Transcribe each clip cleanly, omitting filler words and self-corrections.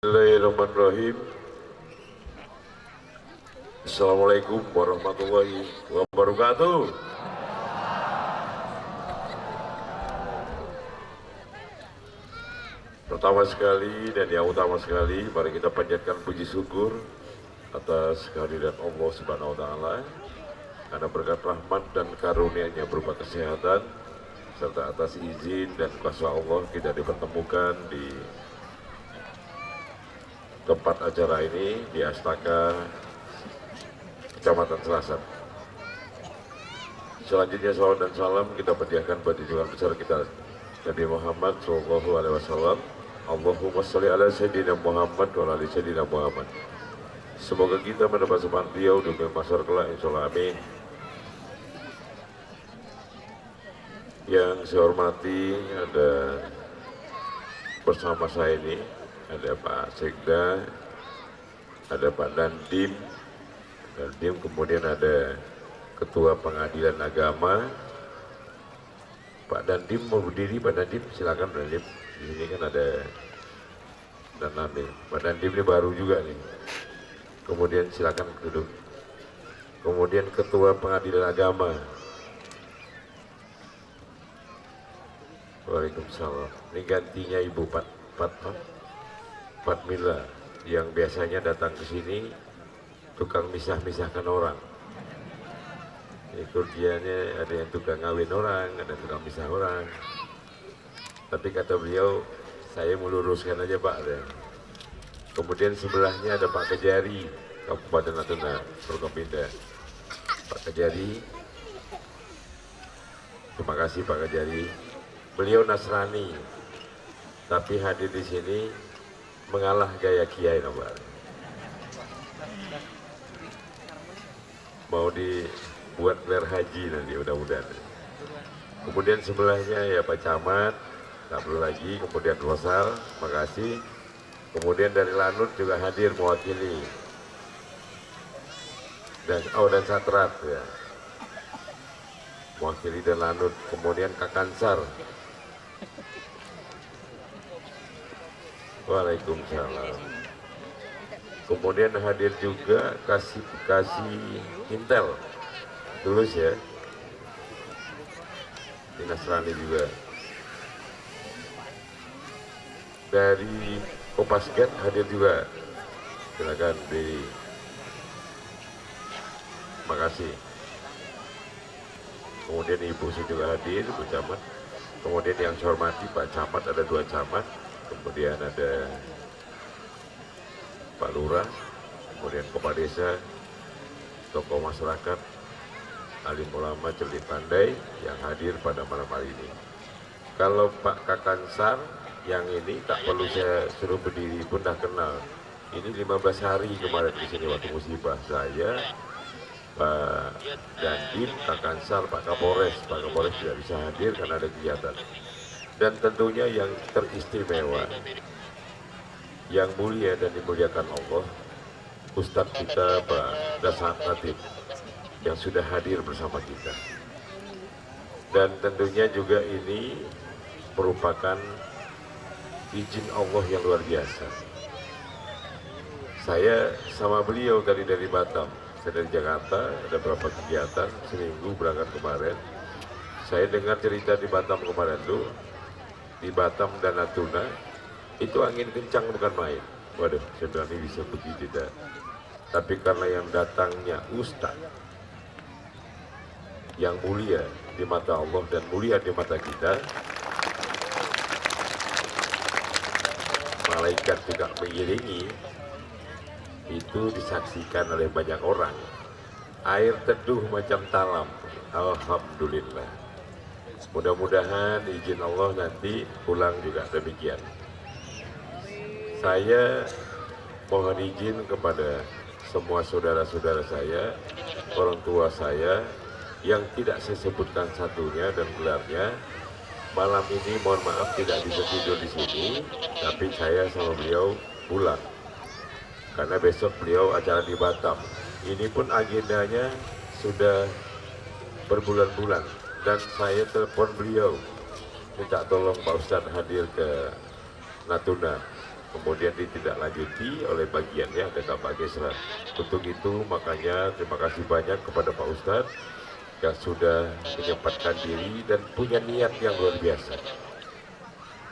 Bismillahirrahmanirrahim. Assalamualaikum warahmatullahi wabarakatuh. Pertama sekali dan yang utama sekali, mari kita panjatkan puji syukur atas kehadiran Allah Subhanahu wa taala karena berkat rahmat dan karunia-Nya berupa kesehatan serta atas izin dan kuasa Allah kita dipertemukan di tempat acara ini di Astaka, Kecamatan Selasan. Selanjutnya salawat dan salam kita panjatkan buat junjungan besar kita Nabi Muhammad SAW. Allahumma sholli ala Sayyidina Muhammad wa ala ali Sayyidina Muhammad. Semoga kita mendapat semangat beliau demi masyarakat kelak, insyaallah amin. Yang saya hormati ada bersama saya ini ada Pak Sekda, ada Pak Dandim, kemudian ada Ketua Pengadilan Agama. Pak Dandim mau berdiri, Pak Dandim silakan Pak Dandim. Di sini kan ada dan nanti Pak Dandim ini baru juga nih. Kemudian silakan duduk. Kemudian Ketua Pengadilan Agama. Waalaikumsalam. Ini gantinya Ibu Fatmila yang biasanya datang ke sini tukang misah-misahkan orang. Ini kerjanya ada yang tukang ngawin orang, ada yang tukang misah orang. Tapi kata beliau, saya meluruskan aja Pak. Kemudian sebelahnya ada Pak Kejari, Kabupaten Natuna, Forkopimda. Pak Kejari, terima kasih Pak Kejari. Beliau Nasrani, tapi hadir di sini mengalah gaya kiai nomor. Mau dibuat gelar haji nanti mudah-mudahan. Kemudian sebelahnya ya Pak Camat, tak perlu lagi. Kemudian Rosal, makasih. Kemudian dari Lanut juga hadir mewakili. Dan Satrat ya, mewakili dan Lanut. Kemudian Kakansar. Waalaikumsalam. Kemudian hadir juga kasih Intel, tulus ya, di Nasrani juga. Dari Kopasgat hadir juga, silakan di. Makasih. Kemudian Ibu juga hadir, Bu Camat. Kemudian yang saya hormati Pak Camat, ada 2 camat. Kemudian ada Pak Lurah, kemudian Kepala Desa, tokoh masyarakat, alim ulama cerdik pandai yang hadir pada malam hari ini. Kalau Pak Kakansar yang ini tak perlu saya suruh berdiri pun dah kenal. Ini 15 hari kemarin di sini waktu musibah. Saya, Pak Dandim, Kakansar, Pak Kapolres tidak bisa hadir karena ada kegiatan. Dan tentunya yang teristimewa, yang mulia dan dimuliakan Allah, Ustadz kita Pak Dasar Natib yang sudah hadir bersama kita. Dan tentunya juga ini merupakan izin Allah yang luar biasa. Saya sama beliau tadi dari Batam, saya dari Jakarta, ada beberapa kegiatan, seminggu berangkat kemarin. Saya dengar cerita di Batam kemarin tuh, di Batam dan Natuna itu angin kencang bukan main. Waduh, saya bilang ini bisa begitu tidak. Tapi karena yang datangnya Ustadz yang mulia di mata Allah dan mulia di mata kita, malaikat juga mengiringi, itu disaksikan oleh banyak orang. Air teduh macam talam. Alhamdulillah. Mudah-mudahan izin Allah nanti pulang juga demikian. Saya mohon izin kepada semua saudara-saudara saya, orang tua saya yang tidak saya sebutkan satunya dan gelarnya. Malam ini mohon maaf tidak bisa tidur di sini, tapi saya sama beliau pulang karena besok beliau acara di Batam. Ini pun agendanya sudah berbulan-bulan. Dan saya telepon beliau minta tolong Pak Ustadz hadir ke Natuna. kemudian ditindaklanjuti oleh bagiannya ada Bapak Gesran. Untuk itu makanya terima kasih banyak kepada Pak Ustadz yang sudah menyempatkan diri dan punya niat yang luar biasa.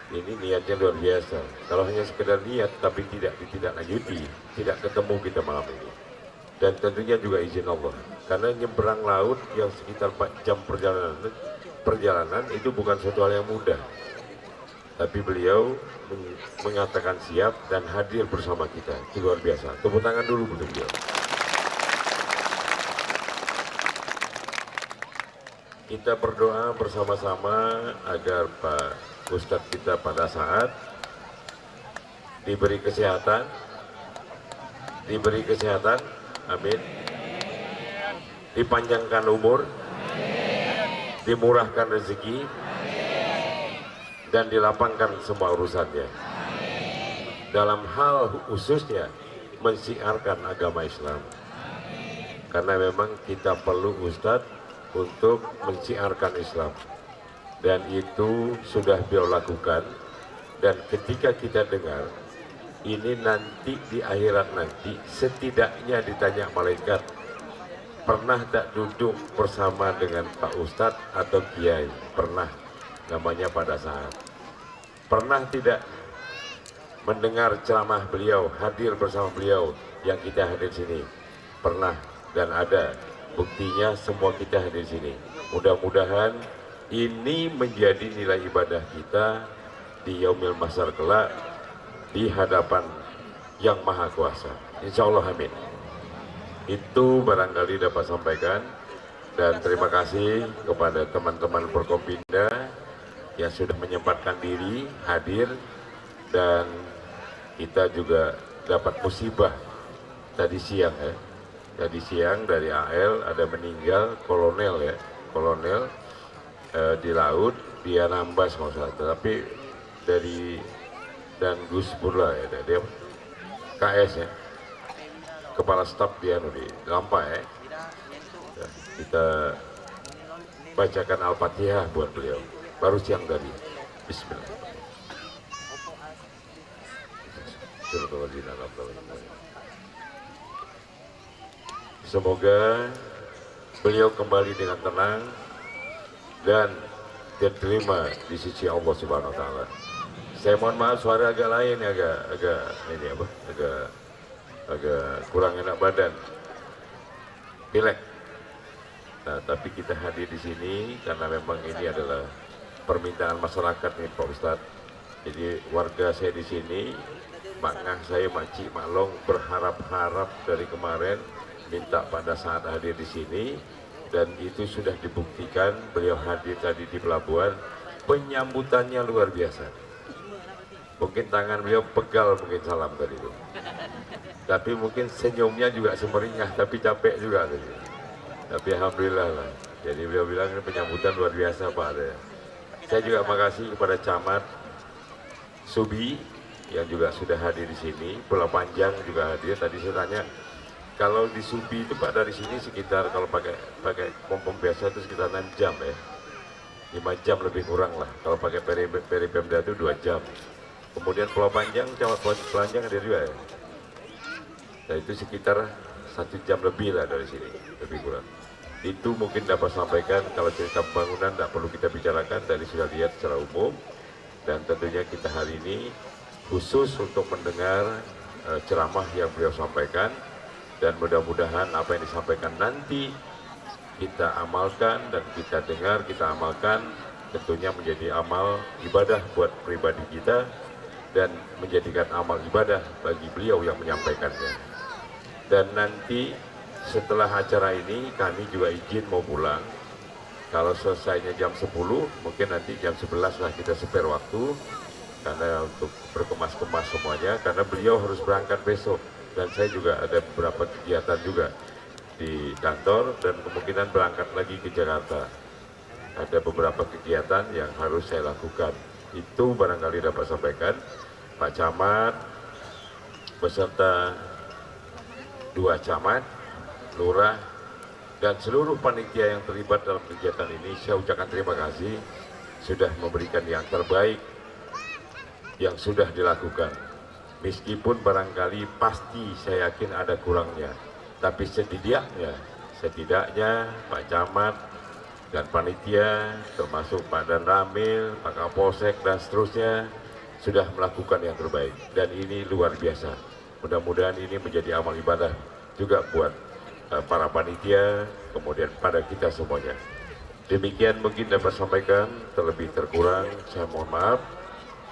Ini niatnya luar biasa. Kalau hanya sekedar niat tapi tidak ditindaklanjuti, tidak ketemu kita malam ini. Dan tentunya juga izin Allah. Karena nyeberang laut yang sekitar 4 jam perjalanan itu bukan suatu hal yang mudah. Tapi beliau mengatakan siap dan hadir bersama kita. Itu luar biasa. Tepuk tangan dulu untuk beliau. Kita berdoa bersama-sama agar Pak Ustadz kita pada saat diberi kesehatan, amin, dipanjangkan umur, dimurahkan rezeki, dan dilapangkan semua urusannya. Dalam hal khususnya mensiarkan agama Islam. Karena memang kita perlu Ustadz untuk mensiarkan Islam. Dan itu sudah beliau lakukan. Dan ketika kita dengar, ini nanti di akhirat nanti setidaknya ditanya malaikat, pernah tak duduk bersama dengan Pak Ustadz atau Kiai? Pernah. Namanya pada saat pernah tidak mendengar ceramah beliau, hadir bersama beliau yang kita hadir sini? Pernah, dan ada buktinya semua kita hadir sini. Mudah-mudahan ini menjadi nilai ibadah kita di Yaumil Mahsyar kelak di hadapan Yang Maha Kuasa. Insya Allah, amin. Itu barangkali dapat sampaikan, dan terima kasih kepada teman-teman Forkopimda yang sudah menyempatkan diri hadir, dan kita juga dapat musibah tadi siang ya. Tadi siang dari AL ada meninggal kolonel di laut, dia nambas masalah, tapi dari dan Gus Burla ya, dia KS ya, kepala staf dia di Lampa ya. Kita bacakan Al-Fatihah buat beliau. Baru siang tadi. Bismillahirrahmanirrahim. Semoga beliau kembali dengan tenang dan diterima di sisi Allah Subhanahu wa taala. Saya mohon maaf suara agak lain, agak kurang enak badan. Pilek. Nah, tapi kita hadir di sini karena memang ini adalah permintaan masyarakat nih Pak Ustadz. Jadi warga saya di sini, Mak Ngah saya, Mak Cik, Mak Long berharap-harap dari kemarin minta pada saat hadir di sini, dan itu sudah dibuktikan. Beliau hadir tadi di pelabuhan, penyambutannya luar biasa. Mungkin tangan beliau pegal, mungkin salam tadi itu. Tapi mungkin senyumnya juga semeringah, tapi capek juga tadi. Tapi alhamdulillah lah. Jadi beliau bilang ini penyambutan luar biasa Pak. Saya juga makasih kepada Camat Subi yang juga sudah hadir di sini. Pulau Panjang juga hadir. Tadi saya tanya, kalau di Subi itu Pak dari sini sekitar kalau pakai pom biasa itu sekitar 6 jam ya. 5 jam lebih kurang lah. Kalau pakai Peripemda itu 2 jam. Kemudian Pulau Panjang, Camat Panjang hadir juga ya. Nah itu sekitar 1 jam lebih lah dari sini, lebih kurang. Itu mungkin dapat sampaikan. Kalau cerita pembangunan tidak perlu kita bicarakan, tadi sudah lihat secara umum. Dan tentunya kita hari ini khusus untuk mendengar ceramah yang beliau sampaikan, dan mudah-mudahan apa yang disampaikan nanti kita amalkan, dan kita dengar, kita amalkan, tentunya menjadi amal ibadah buat pribadi kita dan menjadikan amal ibadah bagi beliau yang menyampaikannya. Dan nanti setelah acara ini kami juga izin mau pulang. Kalau selesainya jam 10, mungkin nanti jam 11 lah kita spare waktu, karena untuk berkemas-kemas semuanya, karena beliau harus berangkat besok. Dan saya juga ada beberapa kegiatan juga di kantor, dan kemungkinan berangkat lagi ke Jakarta. Ada beberapa kegiatan yang harus saya lakukan. Itu barangkali dapat sampaikan. Pak Camat beserta 2 camat, lurah, dan seluruh panitia yang terlibat dalam kegiatan ini, saya ucapkan terima kasih sudah memberikan yang terbaik yang sudah dilakukan. Meskipun barangkali pasti saya yakin ada kurangnya, tapi setidaknya Pak Camat dan panitia termasuk Pak Dan Ramil, Pak Kapolsek dan seterusnya sudah melakukan yang terbaik, dan ini luar biasa. Mudah-mudahan ini menjadi amal ibadah juga buat para panitia, kemudian pada kita semuanya. Demikian mungkin dapat sampaikan, terlebih terkurang saya mohon maaf.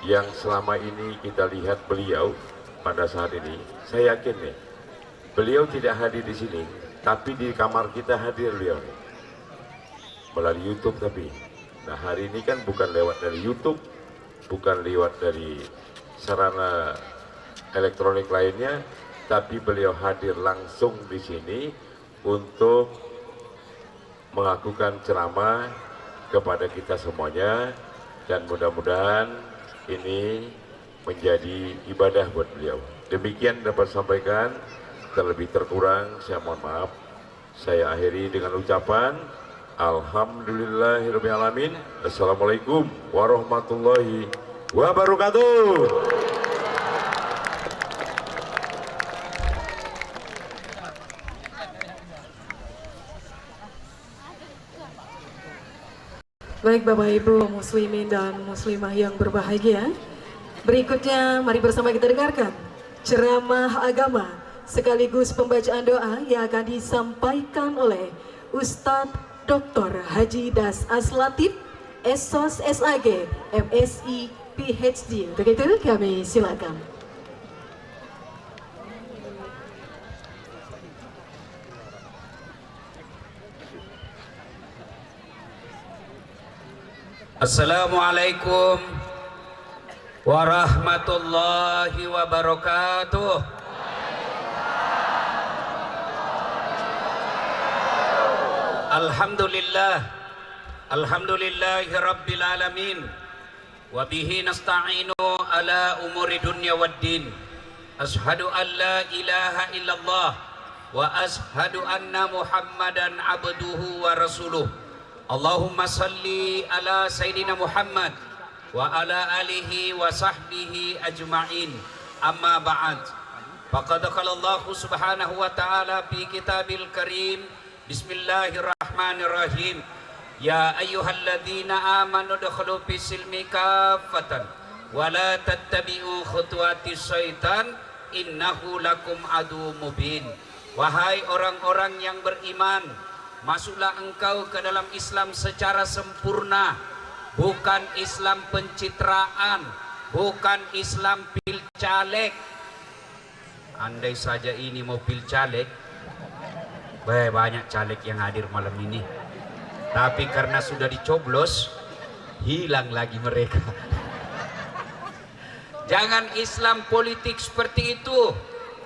Yang selama ini kita lihat beliau pada saat ini, saya yakin nih, beliau tidak hadir di sini, tapi di kamar kita hadir beliau nih, melalui YouTube tapi. Nah hari ini kan bukan lewat dari YouTube, bukan lewat dari sarana elektronik lainnya, tapi beliau hadir langsung di sini untuk melakukan ceramah kepada kita semuanya, dan mudah-mudahan ini menjadi ibadah buat beliau. Demikian dapat sampaikan, terlebih terkurang saya mohon maaf. Saya akhiri dengan ucapan Alhamdulillahirabbil alamin. Assalamualaikum warahmatullahi wabarakatuh. Baik Bapak Ibu muslimin dan muslimah yang berbahagia, berikutnya mari bersama kita dengarkan ceramah agama sekaligus pembacaan doa yang akan disampaikan oleh Ustadz Dr. Haji Das Aslatif, SOS SAG, MSI, PhD. Untuk itu kami silakan. Assalamualaikum warahmatullahi wabarakatuh. Alhamdulillahi rabbil alamin, wa bihi nasta'inu ala umuri dunya waddin. Ashhadu an la ilaha illallah wa ashhadu anna Muhammadan abduhu wa rasuluh. Allahumma salli ala Sayyidina Muhammad wa ala alihi wa sahbihi ajma'in. Amma ba'd. Faqad qala Allah subhanahu wa ta'ala fi kitabil karim. Bismillahirrahmanirrahim. Ya ayyuhalladzina amanu dukhulu fis silmi kaffatan wa la tattabi'u khutuwatis syaitan innahu lakum adu mubin. Wahai orang-orang yang beriman, masuklah engkau ke dalam Islam secara sempurna, bukan Islam pencitraan, bukan Islam pilcaleg. Andai saja ini mau pilcaleg, banyak caleg yang hadir malam ini. Tapi karena sudah dicoblos, hilang lagi mereka. Jangan Islam politik seperti itu.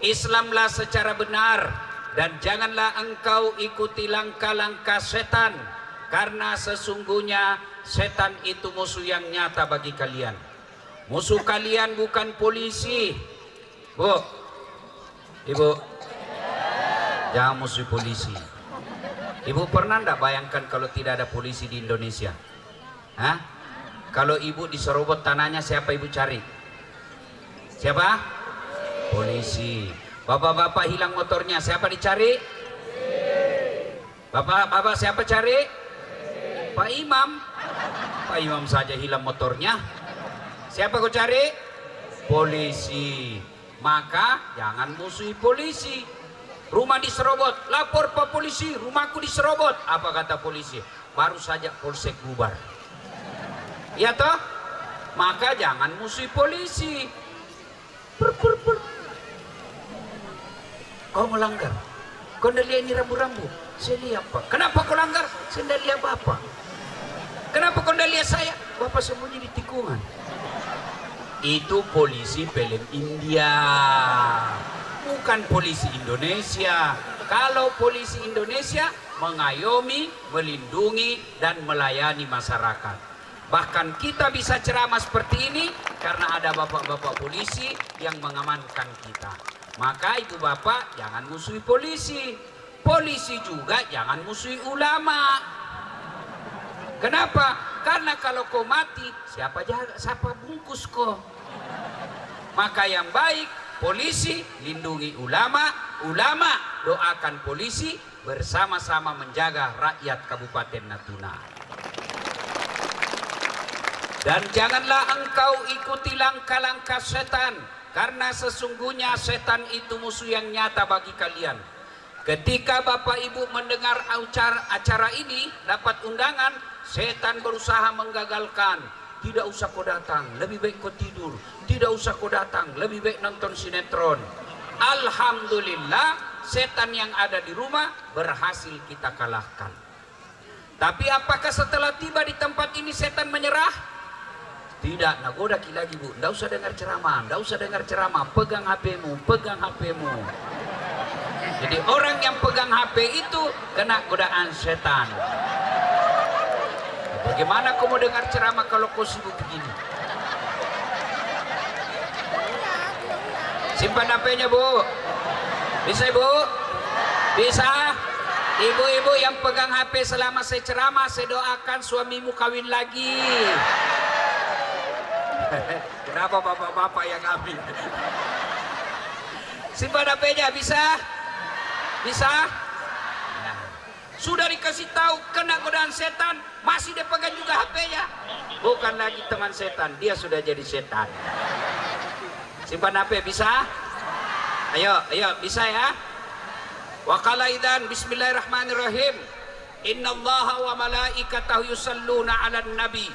Islamlah secara benar. Dan janganlah engkau ikuti langkah-langkah setan, karena sesungguhnya setan itu musuh yang nyata bagi kalian. Musuh kalian bukan polisi. Bu, Ibu, jangan musuh polisi. Ibu pernah enggak bayangkan kalau tidak ada polisi di Indonesia? Hah? Kalau ibu diserobot tanahnya, siapa ibu cari? Siapa? Polisi. Bapak-bapak hilang motornya, siapa dicari? Bapak-bapak siapa cari? Pak Imam. Pak Imam saja hilang motornya, siapa kau cari? Polisi. Maka jangan musuhi polisi. Rumah diserobot, lapor Pak polisi, rumahku diserobot. Apa kata polisi? Baru saja polsek bubar. Ya toh? Maka jangan musuhi polisi. Kau melanggar. Kau tidak lihat ini rambu-rambu? Saya lihat Pak. Kenapa kau langgar? Saya tidak lihat Bapak. Kenapa kau tidak lihat saya? Bapak sembunyi di tikungan. Itu polisi film India, bukan polisi Indonesia. Kalau polisi Indonesia mengayomi, melindungi, dan melayani masyarakat. Bahkan kita bisa ceramah seperti ini karena ada bapak-bapak polisi yang mengamankan kita. Maka ibu bapak jangan musuhi polisi. Polisi juga jangan musuhi ulama. Kenapa? Karena kalau kau mati, siapa bungkus kau? Maka yang baik, polisi lindungi ulama, ulama doakan polisi, bersama-sama menjaga rakyat Kabupaten Natuna. Dan janganlah engkau ikuti langkah-langkah setan, karena sesungguhnya setan itu musuh yang nyata bagi kalian. Ketika Bapak Ibu mendengar acara ini, dapat undangan, setan berusaha menggagalkan. Tidak usah kau datang, lebih baik kau tidur. Tidak usah kau datang, lebih baik nonton sinetron. Alhamdulillah, setan yang ada di rumah berhasil kita kalahkan. Tapi apakah setelah tiba di tempat ini setan menyerah? Tidak, nagoda lagi Bu. Nggak usah dengar ceramah, nggak usah dengar ceramah. Pegang HP-mu, pegang HP-mu. Jadi orang yang pegang HP itu kena godaan setan. Bagaimana kau mau dengar ceramah kalau kau sibuk begini? Simpan HP-nya Bu. Bisa Ibu? Bisa? Ibu-ibu yang pegang HP selama saya ceramah, saya doakan suamimu kawin lagi. Kenapa bapak-bapak yang ambil? Simpan HP-nya, bisa? Bisa? Nah, sudah dikasih tahu kena godaan setan, masih dia pegang juga HP-nya. Bukan lagi teman setan, dia sudah jadi setan. Simpan HP, bisa? Ayo, bisa ya? Wa qala idzan bismillahirrahmanirrahim. Innallaha wa malaikatahu yusalluna 'alan nabi.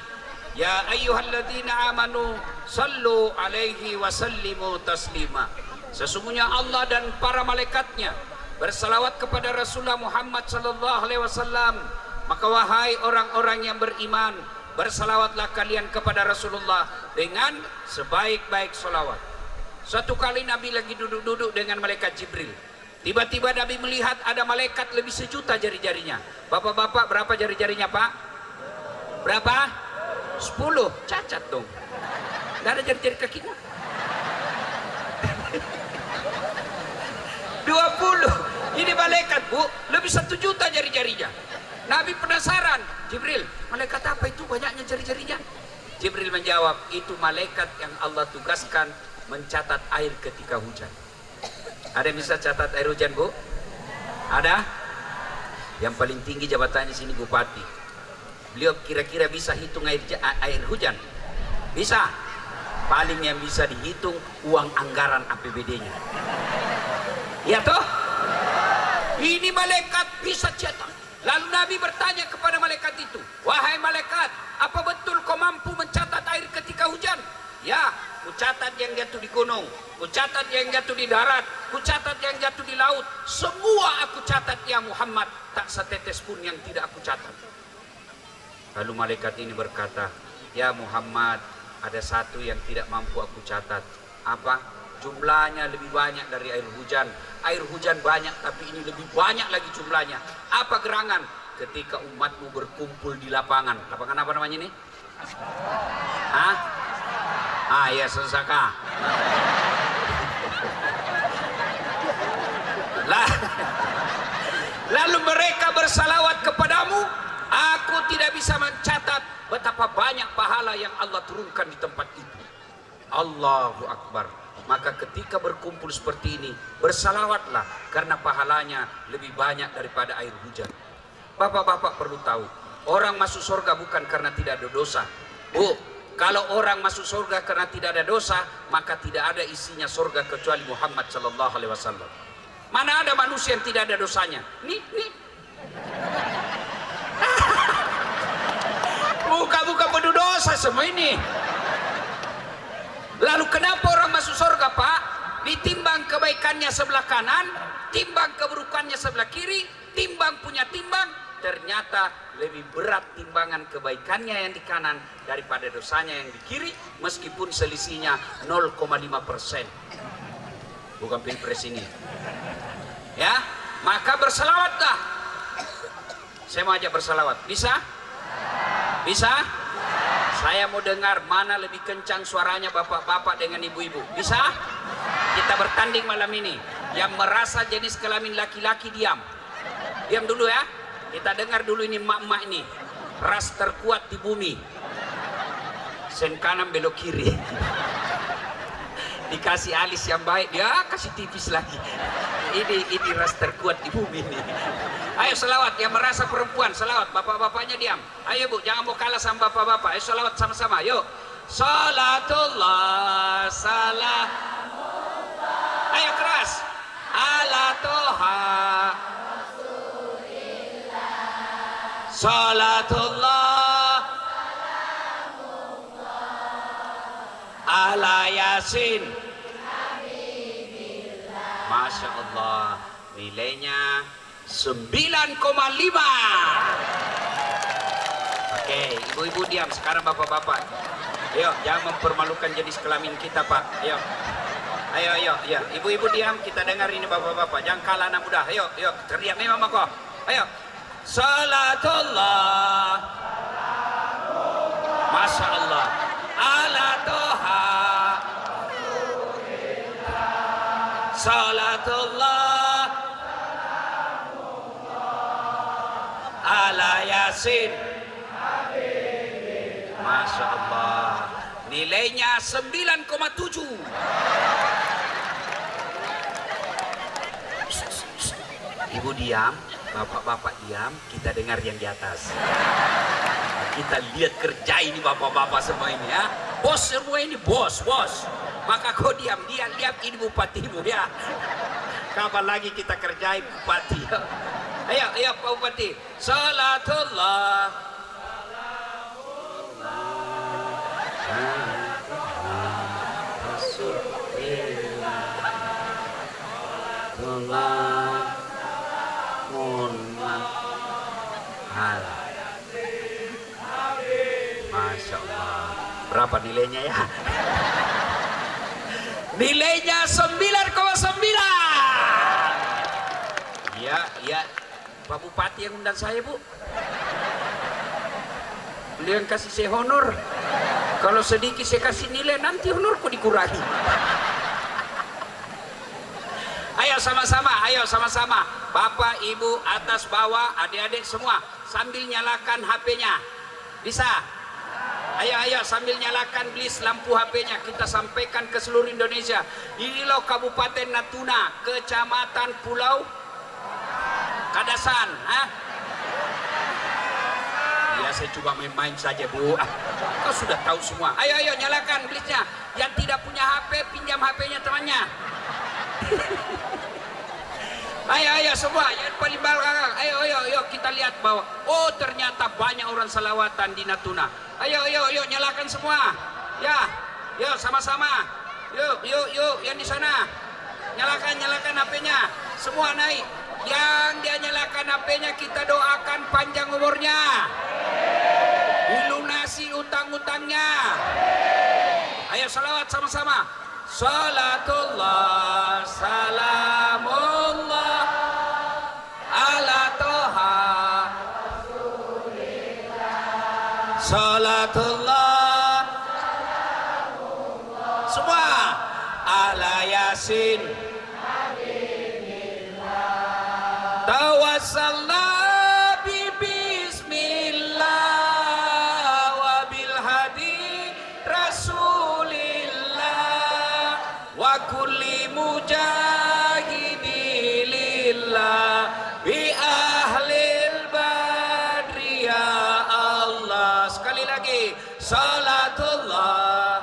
Ya ayyuhalladzina amanu sallu alaihi wa sallimu taslima. Sesungguhnya Allah dan para malaikatnya bersalawat kepada Rasulullah Muhammad sallallahu alaihi wasallam. Maka wahai orang-orang yang beriman, bersalawatlah kalian kepada Rasulullah dengan sebaik-baik salawat. Suatu kali Nabi lagi duduk-duduk dengan malaikat Jibril. Tiba-tiba Nabi melihat ada malaikat lebih 1.000.000 jari-jarinya. Bapak-bapak berapa jari-jarinya Pak? Berapa? 10, cacat dong. Gak ada jari-jari kakinya. 20. Ini malaikat Bu, lebih 1.000.000 jari-jarinya. Nabi penasaran, Jibril, malaikat apa itu banyaknya jari-jarinya? Jibril menjawab, itu malaikat yang Allah tugaskan mencatat air ketika hujan. Ada yang bisa catat air hujan Bu? Ada? Yang paling tinggi jabatannya sini Bupati. Beliau kira-kira bisa hitung air hujan? Bisa? Paling yang bisa dihitung uang anggaran APBD-nya. Ya toh? Ini malaikat bisa cetak. Lalu Nabi bertanya kepada malaikat itu, wahai malaikat, apa betul kau mampu mencatat air ketika hujan? Ya, ku catat yang jatuh di gunung, ku catat yang jatuh di darat, ku catat yang jatuh di laut. Semua aku catat ya Muhammad, tak setetes pun yang tidak aku catat. Lalu malaikat ini berkata, ya Muhammad, ada satu yang tidak mampu aku catat. Apa? Jumlahnya lebih banyak dari air hujan. Air hujan banyak, tapi ini lebih banyak lagi jumlahnya. Apa gerangan? Ketika umatmu berkumpul di lapangan. Lapangan apa namanya ini? Hah? Ah ya, sesaka. Lalu mereka bersalawat kepadamu. Aku tidak bisa mencatat betapa banyak pahala yang Allah turunkan di tempat itu. Allahu Akbar. Maka ketika berkumpul seperti ini, bersalawatlah karena pahalanya lebih banyak daripada air hujan. Bapak-bapak perlu tahu, orang masuk surga bukan karena tidak ada dosa. Bu, kalau orang masuk surga karena tidak ada dosa, maka tidak ada isinya surga kecuali Muhammad sallallahu alaihi wasallam. Mana ada manusia yang tidak ada dosanya? Nih. Buka-buka penuh dosa semua ini. Lalu kenapa orang masuk surga Pak? Ditimbang kebaikannya sebelah kanan, timbang keburukannya sebelah kiri, timbang punya timbang, ternyata lebih berat timbangan kebaikannya yang di kanan daripada dosanya yang di kiri, meskipun selisihnya 0,5%. Bukan pilpres ini. Ya, maka berselawatlah. Saya mau ajak berselawat. Bisa? Bisa? Saya mau dengar mana lebih kencang suaranya bapak-bapak dengan ibu-ibu. Bisa? Kita bertanding malam ini. Yang merasa jenis kelamin laki-laki diam. Diam dulu ya. Kita dengar dulu ini emak-emak ini. Ras terkuat di bumi. Sen kanan belok kiri. Dikasih alis yang baik, dia kasih tipis lagi. Ini ras terkuat di bumi ini. Ayo selawat yang merasa perempuan, selawat. Bapak-bapaknya diam. Ayo Bu, jangan mau kalah sama bapak-bapak. Ayo selawat sama-sama, yuk. Salatullah, salam. Ayo keras. Ala toha. Salatullah. Ala Yasin. Masya Allah, nilainya 9,5. Oke, ibu-ibu diam. Sekarang bapak-bapak, ayo jangan mempermalukan jenis kelamin kita, Pak. Ayo, ibu-ibu diam. Kita dengar ini bapak-bapak. Jangan kalah anak muda. Ayo, teriak memang kok. Ayo, salatullah. Masya Allah. Ala toha. Salatullah ala Yasin. Masya Allah, nilainya 9,7. Ibu diam, bapak-bapak diam, kita dengar yang di atas. Kita lihat kerja ini bapak-bapak semua ini ya. Bos semua ini, bos. Maka kau diam, dia lihat ini bupatimu ya. Kapan lagi kita kerjai bupati? Ayo Pak Bupati. Salatullah. Masya Allah. Berapa nilainya ya? Nilainya 9,9. Iya. Pak Bupati yang undang saya, Bu. Beliau yang kasih saya honor. Kalau sedikit saya kasih nilai, nanti honorku dikurangi. Ayo sama-sama. Bapak, Ibu, atas bawah, adik-adik semua. Sambil nyalakan HP-nya. Bisa? Ayo sambil nyalakan please lampu HP-nya. Kita sampaikan ke seluruh Indonesia. Ini loh Kabupaten Natuna, Kecamatan Pulau Kadasan. Ya saya coba main-main saja, Bu. Kau sudah tahu semua. Ayo nyalakan please-nya. Yang tidak punya HP pinjam HP-nya temannya. Ayo semua, yang paling belakang. Ayo kita lihat bahwa ternyata banyak orang salawatan di Natuna. Ayo nyalakan semua. Ya, sama-sama. Yuk yang di sana. Nyalakan HP-nya. Semua naik. Yang dia nyalakan HP-nya kita doakan panjang umurnya. Dilunasi utang-utangnya. Ayo salawat sama-sama. Salatullah, salamullah ala toha. Salatullah, semua ala Yasin. Tawassalna bi bismillah wa bil hadi rasulillah wa kulli mujahidilillah bi ahlil badri ya Allah. Sekali lagi, salatullah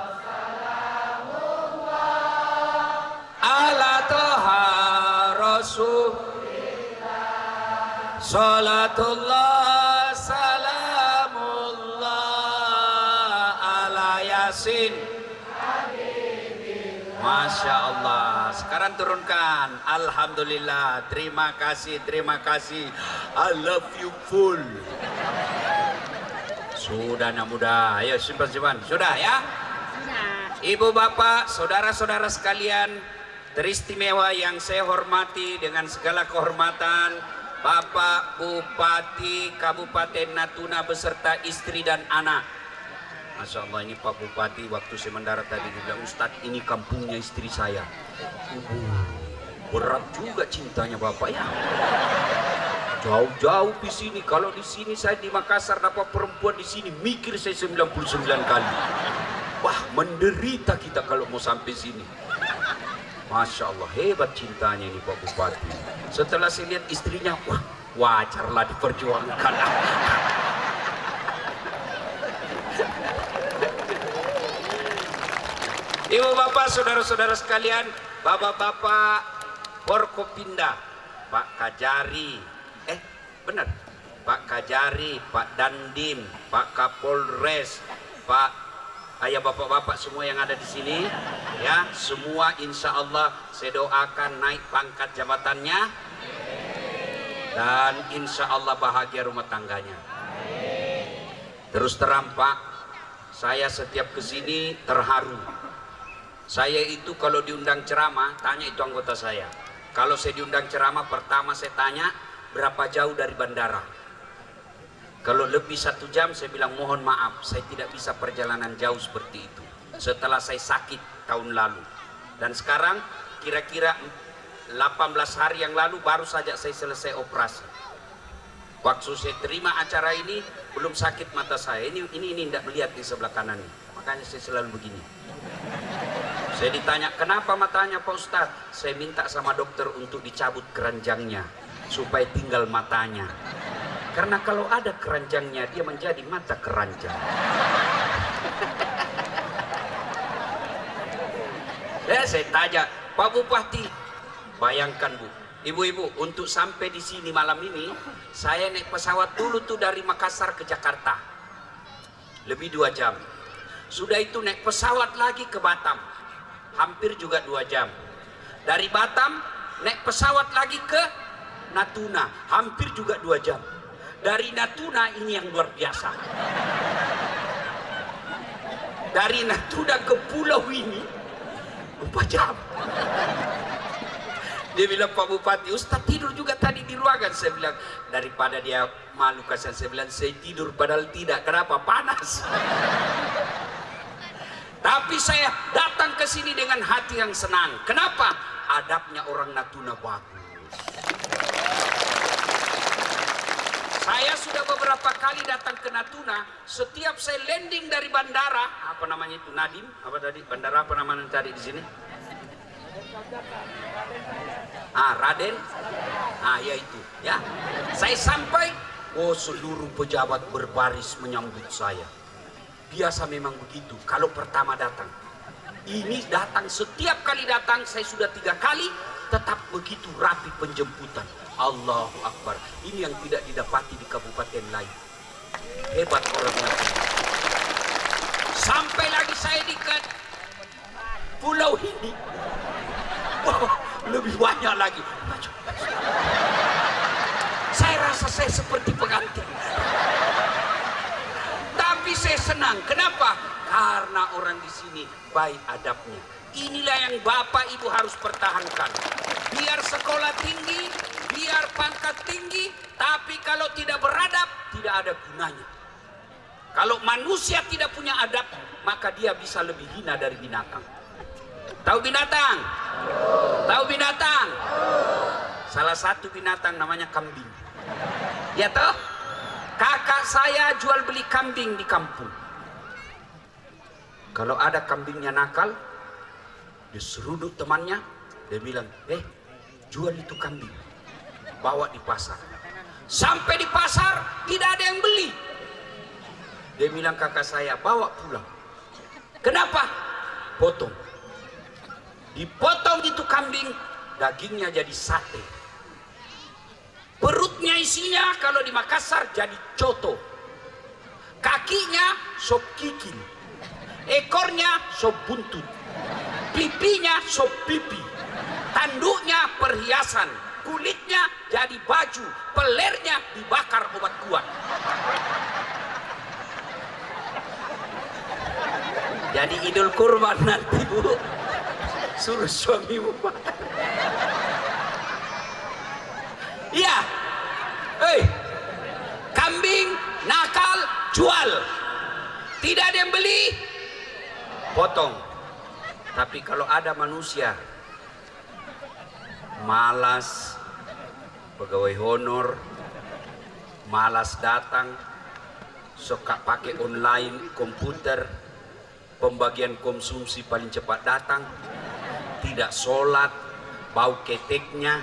ala toha rasul. Salatullah salamullah ala Yasin. Masya Allah. Sekarang turunkan. Alhamdulillah. Terima kasih. I love you full. Sudah anak muda. Ayo simpan. Sudah ya? Ibu bapak, saudara-saudara sekalian, teristimewa yang saya hormati dengan segala kehormatan, Bapak Bupati Kabupaten Natuna beserta istri dan anak. Masya Allah, ini Pak Bupati waktu saya mendarat tadi bilang, Ustadz ini kampungnya istri saya. Berat juga cintanya Bapak ya. Jauh-jauh di sini. Kalau di sini saya di Makassar dapat perempuan di sini, mikir saya 99 kali. Wah, menderita kita kalau mau sampai sini. Masya Allah, hebat cintanya ini Pak Bupati. Setelah saya lihat istrinya, wah, wajarlah diperjuangkan. Ibu bapak, saudara-saudara sekalian, bapak-bapak Forkopimda, Pak Kajari, benar, Pak Kajari, Pak Dandim, Pak Kapolres, Pak, ayah bapak-bapak semua yang ada di sini, ya, semua insya Allah saya doakan naik pangkat jabatannya dan insya Allah bahagia rumah tangganya. Terus terang Pak, saya setiap kesini terharu. Saya itu kalau diundang ceramah, tanya itu anggota saya. Kalau saya diundang ceramah, pertama saya tanya berapa jauh dari bandara. Kalau lebih 1 jam, saya bilang mohon maaf, saya tidak bisa perjalanan jauh seperti itu. Setelah saya sakit tahun lalu. Dan sekarang kira-kira 18 hari yang lalu baru saja saya selesai operasi. Waktu saya terima acara ini, belum sakit mata saya. Ini tidak melihat di sebelah kanan ini. Makanya saya selalu begini. Saya ditanya, kenapa matanya Pak Ustadz? Saya minta sama dokter untuk dicabut keranjangnya, supaya tinggal matanya. Karena kalau ada keranjangnya, dia menjadi mata keranjang. Saya tanya, Pak Bupati, bayangkan Bu, ibu-ibu, untuk sampai di sini malam ini, saya naik pesawat dulu tuh dari Makassar ke Jakarta. Lebih 2 jam. Sudah itu naik pesawat lagi ke Batam. Hampir juga 2 jam. Dari Batam naik pesawat lagi ke Natuna, hampir juga 2 jam. Dari Natuna ini yang luar biasa. Dari Natuna ke pulau ini 4 jam. Dia bilang, Pak Bupati, Ustadz tidur juga tadi di ruangan. Saya bilang, daripada dia malu kasihan, saya bilang saya tidur padahal tidak. Kenapa? Panas. Tapi saya datang ke sini dengan hati yang senang. Kenapa? Adabnya orang Natuna bagus. Saya sudah beberapa kali datang ke Natuna. Setiap saya landing dari bandara, apa namanya itu, Nadim? Apa tadi? Bandara apa namanya tadi di sini? Raden. Ya itu. Ya. Saya sampai, seluruh pejabat berbaris menyambut saya. Biasa memang begitu kalau pertama datang. Ini datang, setiap kali datang, saya sudah 3 kali, tetap begitu rapi penjemputan. Allahu Akbar. Ini yang tidak didapati di kabupaten lain. Hebat orangnya. Sampai lagi saya di pulau ini, lebih banyak lagi. Saya rasa saya seperti pengantin. Tapi saya senang. Kenapa? Karena orang di sini baik adabnya. Inilah yang Bapak Ibu harus pertahankan. Biar sekolah tinggi, biar pangkat tinggi, tapi kalau tidak beradab, tidak ada gunanya. Kalau manusia tidak punya adab, maka dia bisa lebih hina dari binatang. Tahu binatang? Tahu binatang? Salah satu binatang namanya kambing. Ya toh? Kakak saya jual beli kambing di kampung. Kalau ada kambingnya nakal, dia seruduk temannya, dia bilang, jual itu kambing, bawa di pasar. Sampai di pasar tidak ada yang beli. Dia bilang, kakak saya, bawa pulang. Kenapa? Potong. Dipotong itu kambing, dagingnya jadi sate. Perutnya isinya kalau di Makassar jadi coto. Kakinya sop kikil. Ekornya sop buntut. Pipinya sop pipi. Tanduknya perhiasan. Kulitnya jadi baju. Pelernya dibakar obat kuat. Jadi idul kurban nanti Bu. Suruh suamimu bakar. Iya. Kambing nakal jual. Tidak ada yang beli, potong. Tapi kalau ada manusia malas, pegawai honor, malas datang, suka pakai online, komputer, pembagian konsumsi paling cepat datang, tidak sholat, bau keteknya,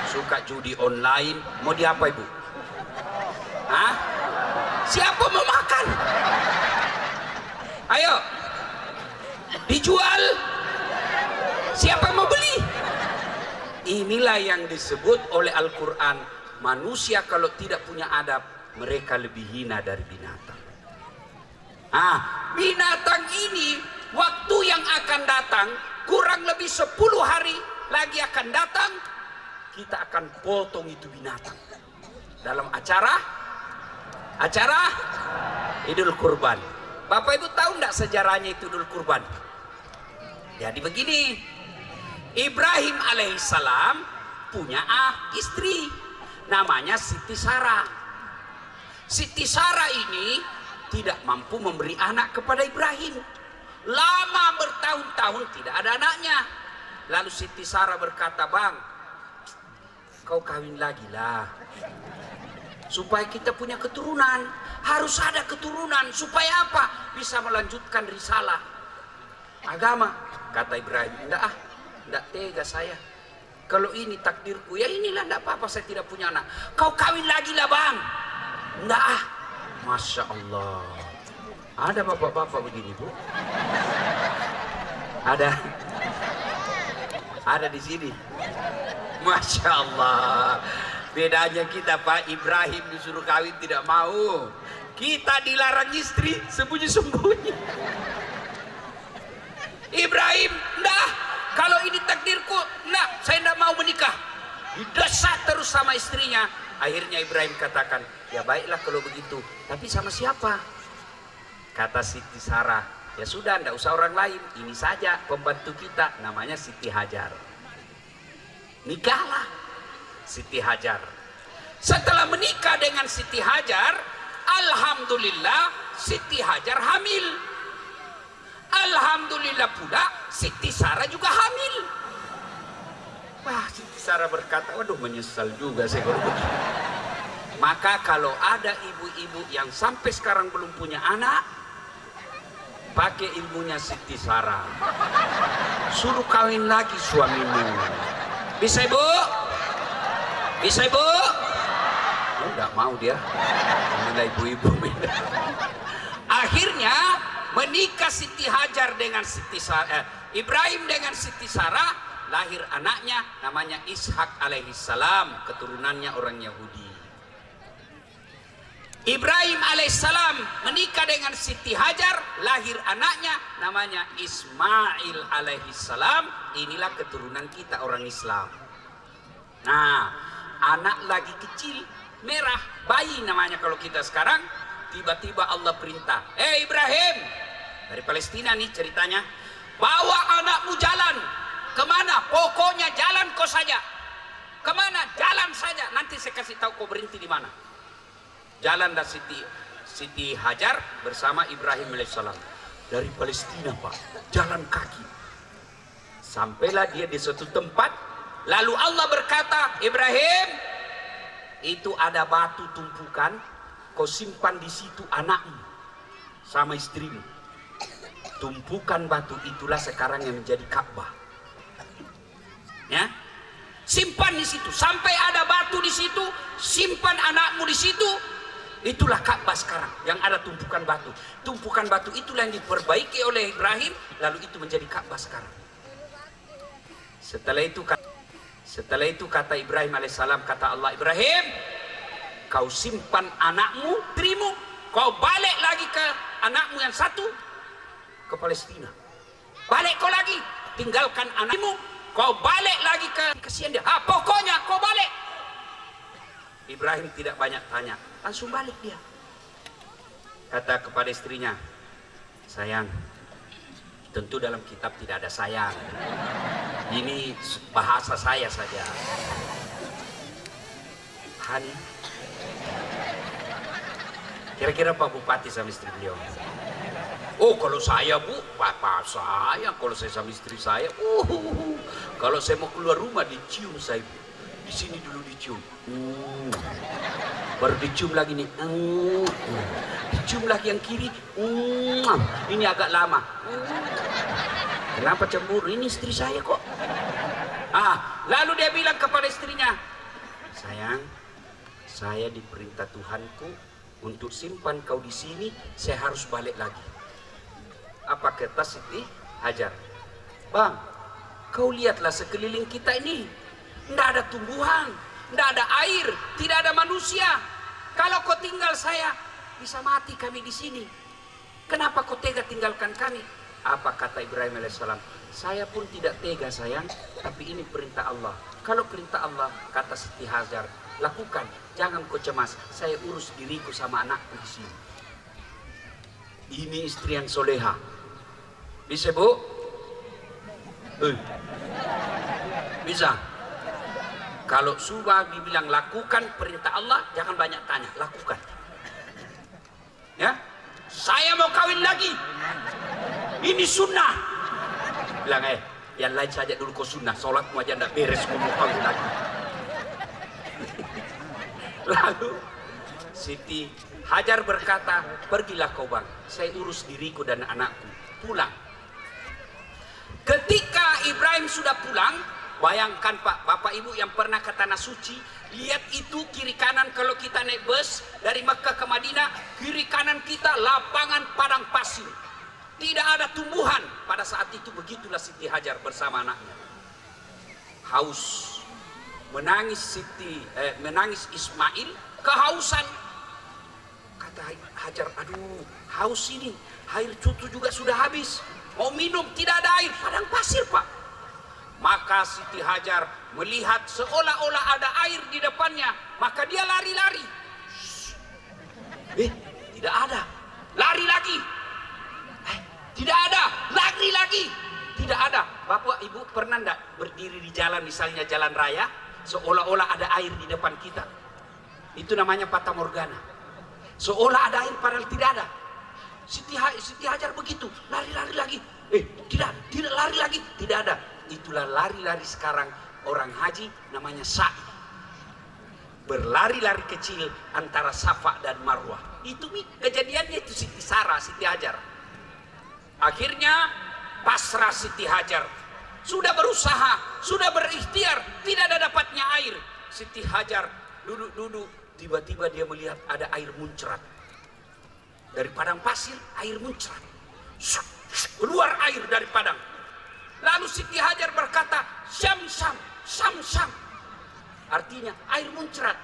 suka judi online, mau diapa ibu? Hah? Siapa mau makan? Ayo, dijual. Siapa mau beli? Inilah yang disebut oleh Al-Quran, manusia kalau tidak punya adab, mereka lebih hina dari binatang. Binatang ini waktu yang akan datang kurang lebih 10 hari lagi akan datang, kita akan potong itu binatang dalam acara Idul Kurban. Bapak Ibu tahu enggak sejarahnya itu Idul Kurban? Jadi begini, Ibrahim alaihissalam punya istri namanya Siti Sarah. Siti Sarah ini tidak mampu memberi anak kepada Ibrahim. Lama bertahun-tahun tidak ada anaknya. Lalu Siti Sarah berkata, "Bang, kau kawin lagi lah. Supaya kita punya keturunan. Harus ada keturunan. Supaya apa? Bisa melanjutkan risalah agama." Kata Ibrahim, "Enggak tega saya. Kalau ini takdirku, ya inilah, enggak apa-apa saya tidak punya anak. Kau kawin lagi lah, Bang." "Enggak." Masya Allah. Ada bapak-bapak begini, Bu? Ada di sini. Masya Allah. Bedanya kita, Pak, Ibrahim disuruh kawin tidak mau. Kita dilarang istri sembunyi-sembunyi. Ibrahim, enggak. Kalau ini takdirku, enggak. Saya enggak mau menikah. Didesak terus sama istrinya. Akhirnya Ibrahim katakan, "Ya baiklah kalau begitu. Tapi sama siapa?" Kata Siti Sarah, "Ya sudah, enggak usah orang lain. Ini saja pembantu kita, namanya Siti Hajar." Nikahlah Siti Hajar. Setelah menikah dengan Siti Hajar, alhamdulillah Siti Hajar hamil. Alhamdulillah pula Siti Sarah juga hamil. Wah, Siti Sarah berkata, "Waduh, menyesal juga saya kalau begitu." Maka kalau ada ibu-ibu yang sampai sekarang belum punya anak, pakai ilmunya Siti Sarah. Suruh kawin lagi suamimu. Bisa, Ibu? Bisa, Ibu? Oh, enggak mau dia. Inilah ibu-ibu. Akhirnya menikah Siti Hajar dengan Ibrahim dengan Siti Sarah, lahir anaknya namanya Ishak alaihissalam, keturunannya orang Yahudi. Ibrahim alaihissalam menikah dengan Siti Hajar, lahir anaknya namanya Ismail alaihissalam. Inilah keturunan kita orang Islam. Nah, anak lagi kecil, merah, bayi namanya kalau kita sekarang. Tiba-tiba Allah perintah, Ibrahim, dari Palestina nih ceritanya, bawa anakmu jalan. Kemana? Pokoknya jalan kau saja. Kemana? Jalan saja. Nanti saya kasih tahu kau berhenti di mana. Jalan dan Siti Hajar bersama Ibrahim alaihissalam dari Palestina, Pak, jalan kaki. Sampailah dia di suatu tempat. Lalu Allah berkata, "Ibrahim, itu ada batu tumpukan. Kau simpan di situ anakmu sama istrimu. Tumpukan batu itulah sekarang yang menjadi Ka'bah. Ya, simpan di situ sampai ada batu di situ. Simpan anakmu di situ. Itulah Ka'bah sekarang yang ada tumpukan batu. Tumpukan batu itulah yang diperbaiki oleh Ibrahim. Lalu itu menjadi Ka'bah sekarang. Setelah itu kata Ibrahim alaihissalam, kata Allah, "Ibrahim, kau simpan anakmu, istrimu, kau balik lagi ke anakmu yang satu ke Palestina. Balik kau lagi, tinggalkan anakmu, kau balik lagi ke kasihan dia. Pokoknya kau balik." Ibrahim tidak banyak tanya, langsung balik dia. Kata kepada istrinya, "Sayang, tentu dalam kitab tidak ada sayang. Ini bahasa saya saja. Hani." Kira-kira Pak Bupati sama istri beliau, "Oh, kalau saya, Bu, Papa saya, kalau saya sama istri saya, kalau saya mau keluar rumah dicium saya, Bu. Di sini dulu dicium. Baru dicium lagi nih. Dicium lagi yang kiri. Ini agak lama. Kenapa cemburu? Ini istri saya kok. Lalu dia bilang kepada istrinya, sayang, saya diperintah Tuhanku untuk simpan kau di sini, saya harus balik lagi. Apa kata Siti Hajar? Bang, kau lihatlah sekeliling kita ini, tidak ada tumbuhan, tidak ada air, tidak ada manusia. Kalau kau tinggal saya, bisa mati kami di sini. Kenapa kau tega tinggalkan kami? Apa kata Ibrahim alaihissalam? Saya pun tidak tega sayang, tapi ini perintah Allah. Kalau perintah Allah, kata Siti Hajar, lakukan, jangan kau cemas. Saya urus diriku sama anakku di sini. Ini istri yang soleha. Bisa bu? Bisa. Kalau sudah dibilang lakukan perintah Allah, jangan banyak tanya, lakukan. Ya, saya mau kawin lagi. Ini sunnah. Bilang yang lain saja dulu kau sunnah, sholatmu aja tidak beres, kau mau kawin lagi. Lalu Siti Hajar berkata, pergilah kau bang, saya urus diriku dan anakku, pulang. Ketika Ibrahim sudah pulang, bayangkan Pak, Bapak Ibu yang pernah ke Tanah Suci, lihat itu kiri kanan kalau kita naik bus dari Mekah ke Madinah, kiri kanan kita lapangan padang pasir. Tidak ada tumbuhan. Pada saat itu begitulah Siti Hajar bersama anaknya. Haus. Menangis Ismail, kehausan. Kata Hajar, aduh, haus ini. Air cucu juga sudah habis. Mau minum, tidak ada air. Padang pasir, Pak. Maka Siti Hajar melihat seolah-olah ada air di depannya. Maka dia lari-lari. Tidak ada. Lari lagi. Tidak ada. Lari lagi. Tidak ada. Bapak Ibu pernah enggak berdiri di jalan, misalnya jalan raya, seolah-olah ada air di depan kita? Itu namanya fata morgana. Seolah ada air padahal tidak ada. Siti Hajar begitu. Lari-lari lagi. Tidak lari lagi. Tidak ada. Itulah lari-lari sekarang orang haji, namanya sa'i. Berlari-lari kecil antara Safa dan Marwah. Itu kejadiannya itu Siti Hajar. Akhirnya pasrah Siti Hajar. Sudah berusaha, sudah berikhtiar, tidak ada dapatnya air. Siti Hajar duduk-duduk, tiba-tiba dia melihat ada air muncrat. Dari padang pasir, air muncrat. Keluar air dari padang. Lalu Siti Hajar berkata, Syam. Artinya air muncrat.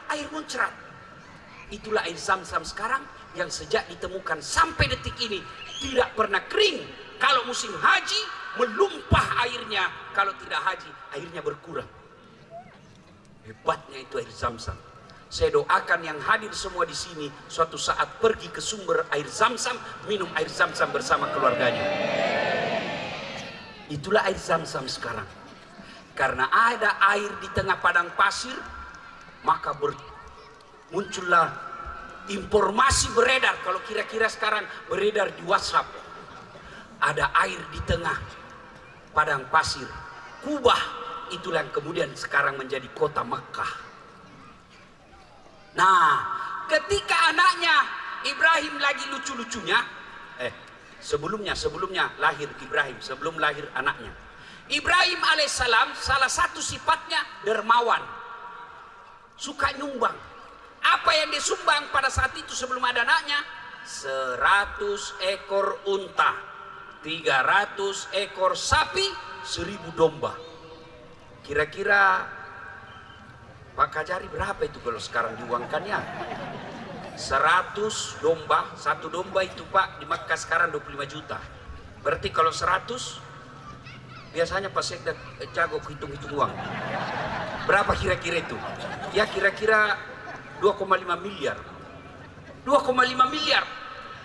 Itulah air Zam-Zam sekarang yang sejak ditemukan sampai detik ini tidak pernah kering. Kalau musim haji melumpah airnya, kalau tidak haji airnya berkurang. Hebatnya itu air Zam-Zam. Saya doakan yang hadir semua di sini suatu saat pergi ke sumber air Zam-Zam, minum air Zam-Zam bersama keluarganya. Itulah air Zam-Zam sekarang. Karena ada air di tengah padang pasir, maka muncullah informasi beredar. Kalau kira-kira sekarang beredar di WhatsApp, ada air di tengah padang pasir. Kubah, itulah yang kemudian sekarang menjadi kota Mekah. Nah, ketika anaknya Ibrahim lagi lucu-lucunya, sebelumnya lahir Ibrahim, sebelum lahir anaknya, Ibrahim alaihissalam salah satu sifatnya dermawan, suka nyumbang. Apa yang disumbang pada saat itu sebelum ada anaknya? 100 ekor unta, 300 ekor sapi, 1000 domba. Kira-kira Pak Kajari berapa itu kalau sekarang diuangkannya? 100 domba, satu domba itu Pak di Makkah sekarang 25 juta. Berarti kalau 100, biasanya Pak Sekda jago hitung-hitung uang. Berapa kira-kira itu? Ya kira-kira 2,5 miliar. 2,5 miliar.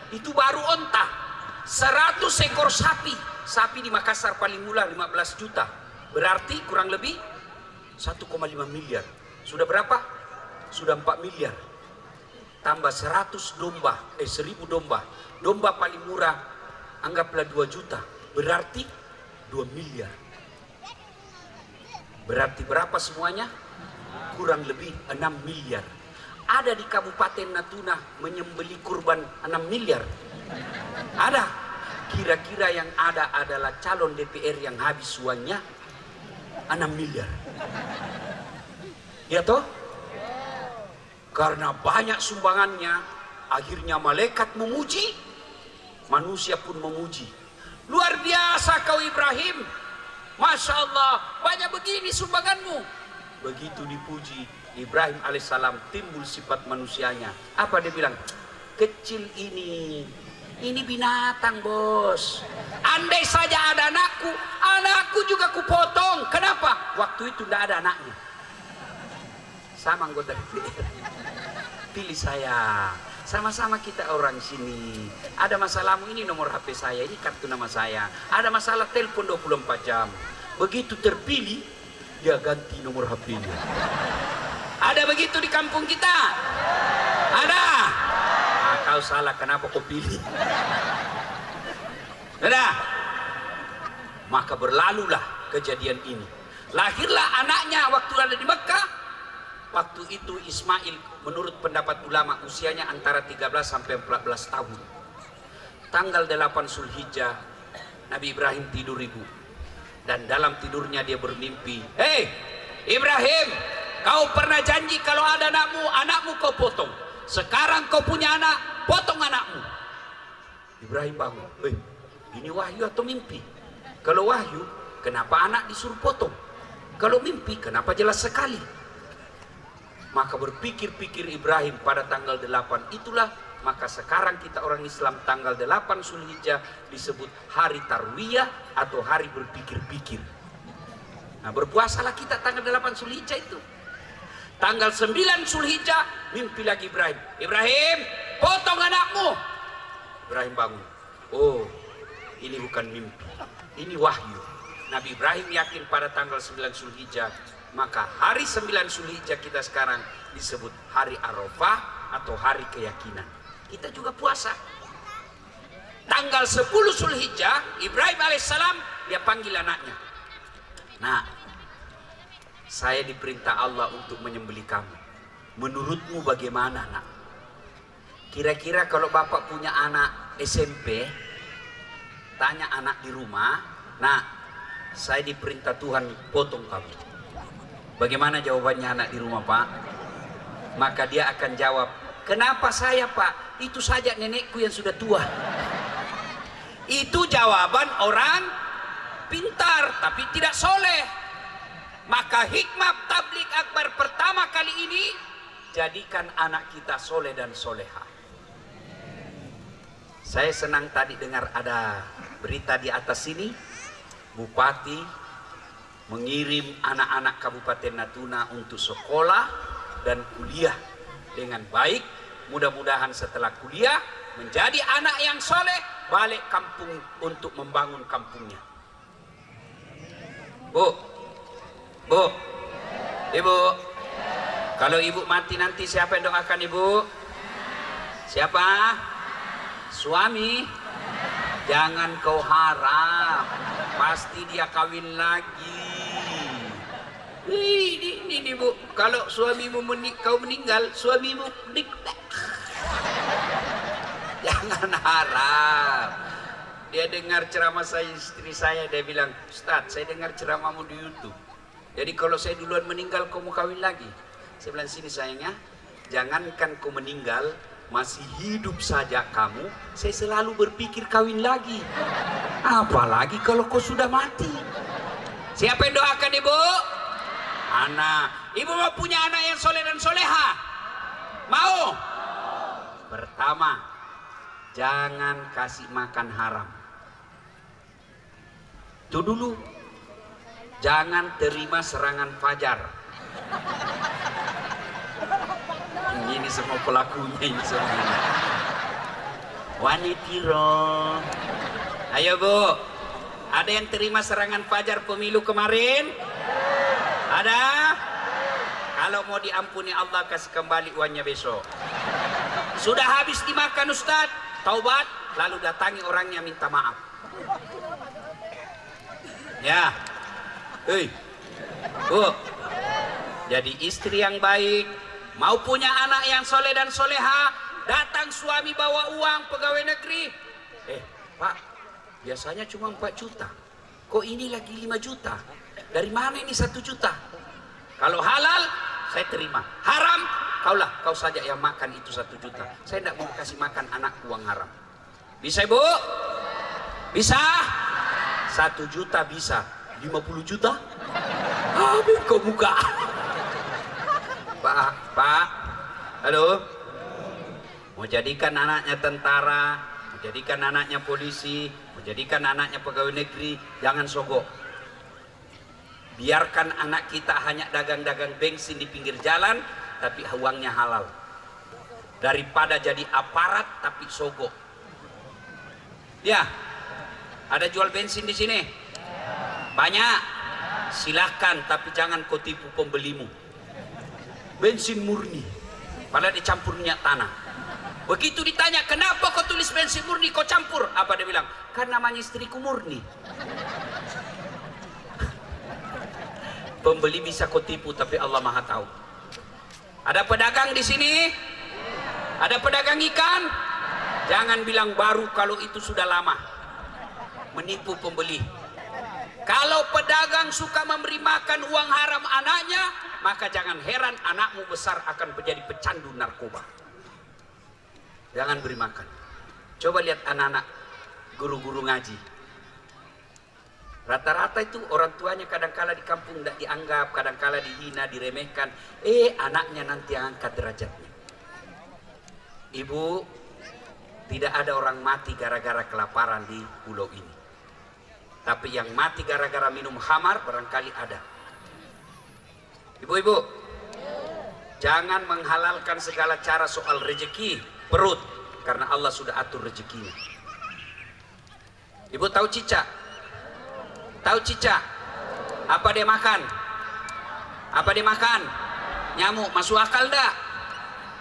Itu baru onta. 100 ekor sapi. Sapi di Makassar paling murah 15 juta. Berarti kurang lebih 1,5 miliar. Sudah berapa? Sudah 4 miliar. Tambah 100 domba, 1000 domba. Domba paling murah anggaplah 2 juta. Berarti 2 miliar. Berarti berapa semuanya? Kurang lebih 6 miliar. Ada di Kabupaten Natuna menyembeli kurban 6 miliar? Ada. kira-kira yang ada adalah calon DPR yang habis uangnya 6 miliar. Ya toh? Karena banyak sumbangannya, akhirnya malaikat memuji, manusia pun memuji. Luar biasa kau Ibrahim, Masya Allah, banyak begini sumbanganmu. Begitu dipuji, Ibrahim alaihissalam timbul sifat manusianya. Apa dia bilang? Kecil ini binatang bos. Andai saja ada anakku juga kupotong. Kenapa? Waktu itu tidak ada anaknya. Sama anggota DPR. Pilih saya. Sama-sama kita orang sini. Ada masalahmu, ini nomor HP saya, ini kartu nama saya. Ada masalah, telepon 24 jam. Begitu terpilih, dia ganti nomor HP-nya. Ada begitu di kampung kita? Ada? Nah, kau salah, kenapa kau pilih? Ada? Maka berlalulah kejadian ini. Lahirlah anaknya waktu ada di Mekah. Waktu itu Ismail menurut pendapat ulama usianya antara 13 sampai 14 tahun. Tanggal 8 Zulhijjah Nabi Ibrahim tidur ibu. Dan dalam tidurnya dia bermimpi, "Hei Ibrahim, kau pernah janji kalau ada anakmu kau potong. Sekarang kau punya anak, potong anakmu." Ibrahim bangun. Ini wahyu atau mimpi? Kalau wahyu, kenapa anak disuruh potong? Kalau mimpi, kenapa jelas sekali? Maka berpikir-pikir Ibrahim pada tanggal 8 itulah, maka sekarang kita orang Islam tanggal 8 Zulhijjah disebut hari Tarwiyah atau hari berpikir-pikir. Nah, berpuasalah kita tanggal 8 Zulhijjah itu. Tanggal 9 Zulhijjah mimpi lagi Ibrahim. Ibrahim, potong anakmu. Ibrahim bangun. Oh, ini bukan mimpi, ini wahyu. Nabi Ibrahim yakin pada tanggal 9 Zulhijjah. Maka hari 9 Zulhijjah kita sekarang disebut hari Arafah atau hari keyakinan. Kita juga puasa. Tanggal 10 Zulhijjah Ibrahim alaihissalam dia panggil anaknya. Nah, saya diperintah Allah untuk menyembelih kamu. Menurutmu bagaimana nak? Kira-kira kalau bapak punya anak SMP, tanya anak di rumah, nah saya diperintah Tuhan potong kamu. Bagaimana jawabannya anak di rumah pak? Maka dia akan jawab, kenapa saya pak? Itu saja nenekku yang sudah tua. Itu jawaban orang pintar tapi tidak soleh. Maka hikmah tablik akbar pertama kali ini, jadikan anak kita soleh dan soleha. Saya senang tadi dengar ada berita di atas sini, Bupati mengirim anak-anak Kabupaten Natuna untuk sekolah dan kuliah dengan baik. Mudah-mudahan setelah kuliah menjadi anak yang soleh, balik kampung untuk membangun kampungnya. Bu, ibu, kalau ibu mati nanti siapa yang doakan ibu? Siapa? Suami? Jangan kau harap, pasti dia kawin lagi. Ini bu, kalau suamimu kau meninggal, suamimu meninggal. Jangan harap. Dia dengar ceramah saya, istri saya, dia bilang, Ustadz, saya dengar ceramahmu di YouTube. Jadi kalau saya duluan meninggal, kau mau kawin lagi? Saya bilang, sini sayangnya, jangankan kau meninggal, masih hidup saja kamu, saya selalu berpikir kawin lagi. Apalagi kalau kau sudah mati. Siapa yang doakan ibu? Anak. Ibu mau punya anak yang soleh dan soleha? Mau? Pertama, jangan kasih makan haram. Itu dulu. Jangan terima serangan fajar. Ini semua pelakunya ini semua. Wanitiro. Ayo bu, ada yang terima serangan fajar pemilu kemarin? Ada? Kalau mau diampuni Allah, kasih kembali uangnya besok. Sudah habis dimakan Ustadz, taubat, lalu datangi orangnya minta maaf. Ya, bu, jadi istri yang baik, mau punya anak yang soleh dan soleha, datang suami bawa uang pegawai negeri. Pak, Biasanya cuma 4 juta. Kok ini lagi 5 juta? Dari mana ini 1 juta? Kalau halal, saya terima. Haram, kau saja yang makan itu 1 juta. Saya tidak mau kasih makan anak uang haram. Bisa ibu? Bisa? 1 juta bisa. 50 juta? Habis kau buka. Pak, halo? Mau jadikan anaknya tentara, mau jadikan anaknya polisi, mau jadikan anaknya pegawai negeri, jangan sogok. Biarkan anak kita hanya dagang-dagang bensin di pinggir jalan, tapi uangnya halal. Daripada jadi aparat tapi sogok. Ya, ada jual bensin di sini? Banyak. Silahkan, tapi jangan kau tipu pembelimu. Bensin murni, padahal dicampur minyak tanah. Begitu ditanya, kenapa kau tulis bensin murni, kau campur? Apa dia bilang? Kan namanya istriku murni. Pembeli bisa kau tipu, tapi Allah Maha tahu. Ada pedagang di sini? Ada pedagang ikan? Jangan bilang baru kalau itu sudah lama. Menipu pembeli. Kalau pedagang suka memberi makan uang haram anaknya, maka jangan heran anakmu besar akan menjadi pecandu narkoba. Jangan beri makan. Coba lihat anak-anak guru-guru ngaji. Rata-rata itu orang tuanya kadangkala di kampung tidak dianggap, kadangkala dihina, diremehkan. Anaknya nanti yang angkat derajatnya. Ibu, tidak ada orang mati gara-gara kelaparan di pulau ini. Tapi yang mati gara-gara minum khamar barangkali ada. Ibu-ibu, jangan menghalalkan segala cara soal rezeki perut, karena Allah sudah atur rezekinya. Ibu tahu cicak? Tahu cicak? Apa dia makan? Apa dia makan? Nyamuk. Masuk akal dah?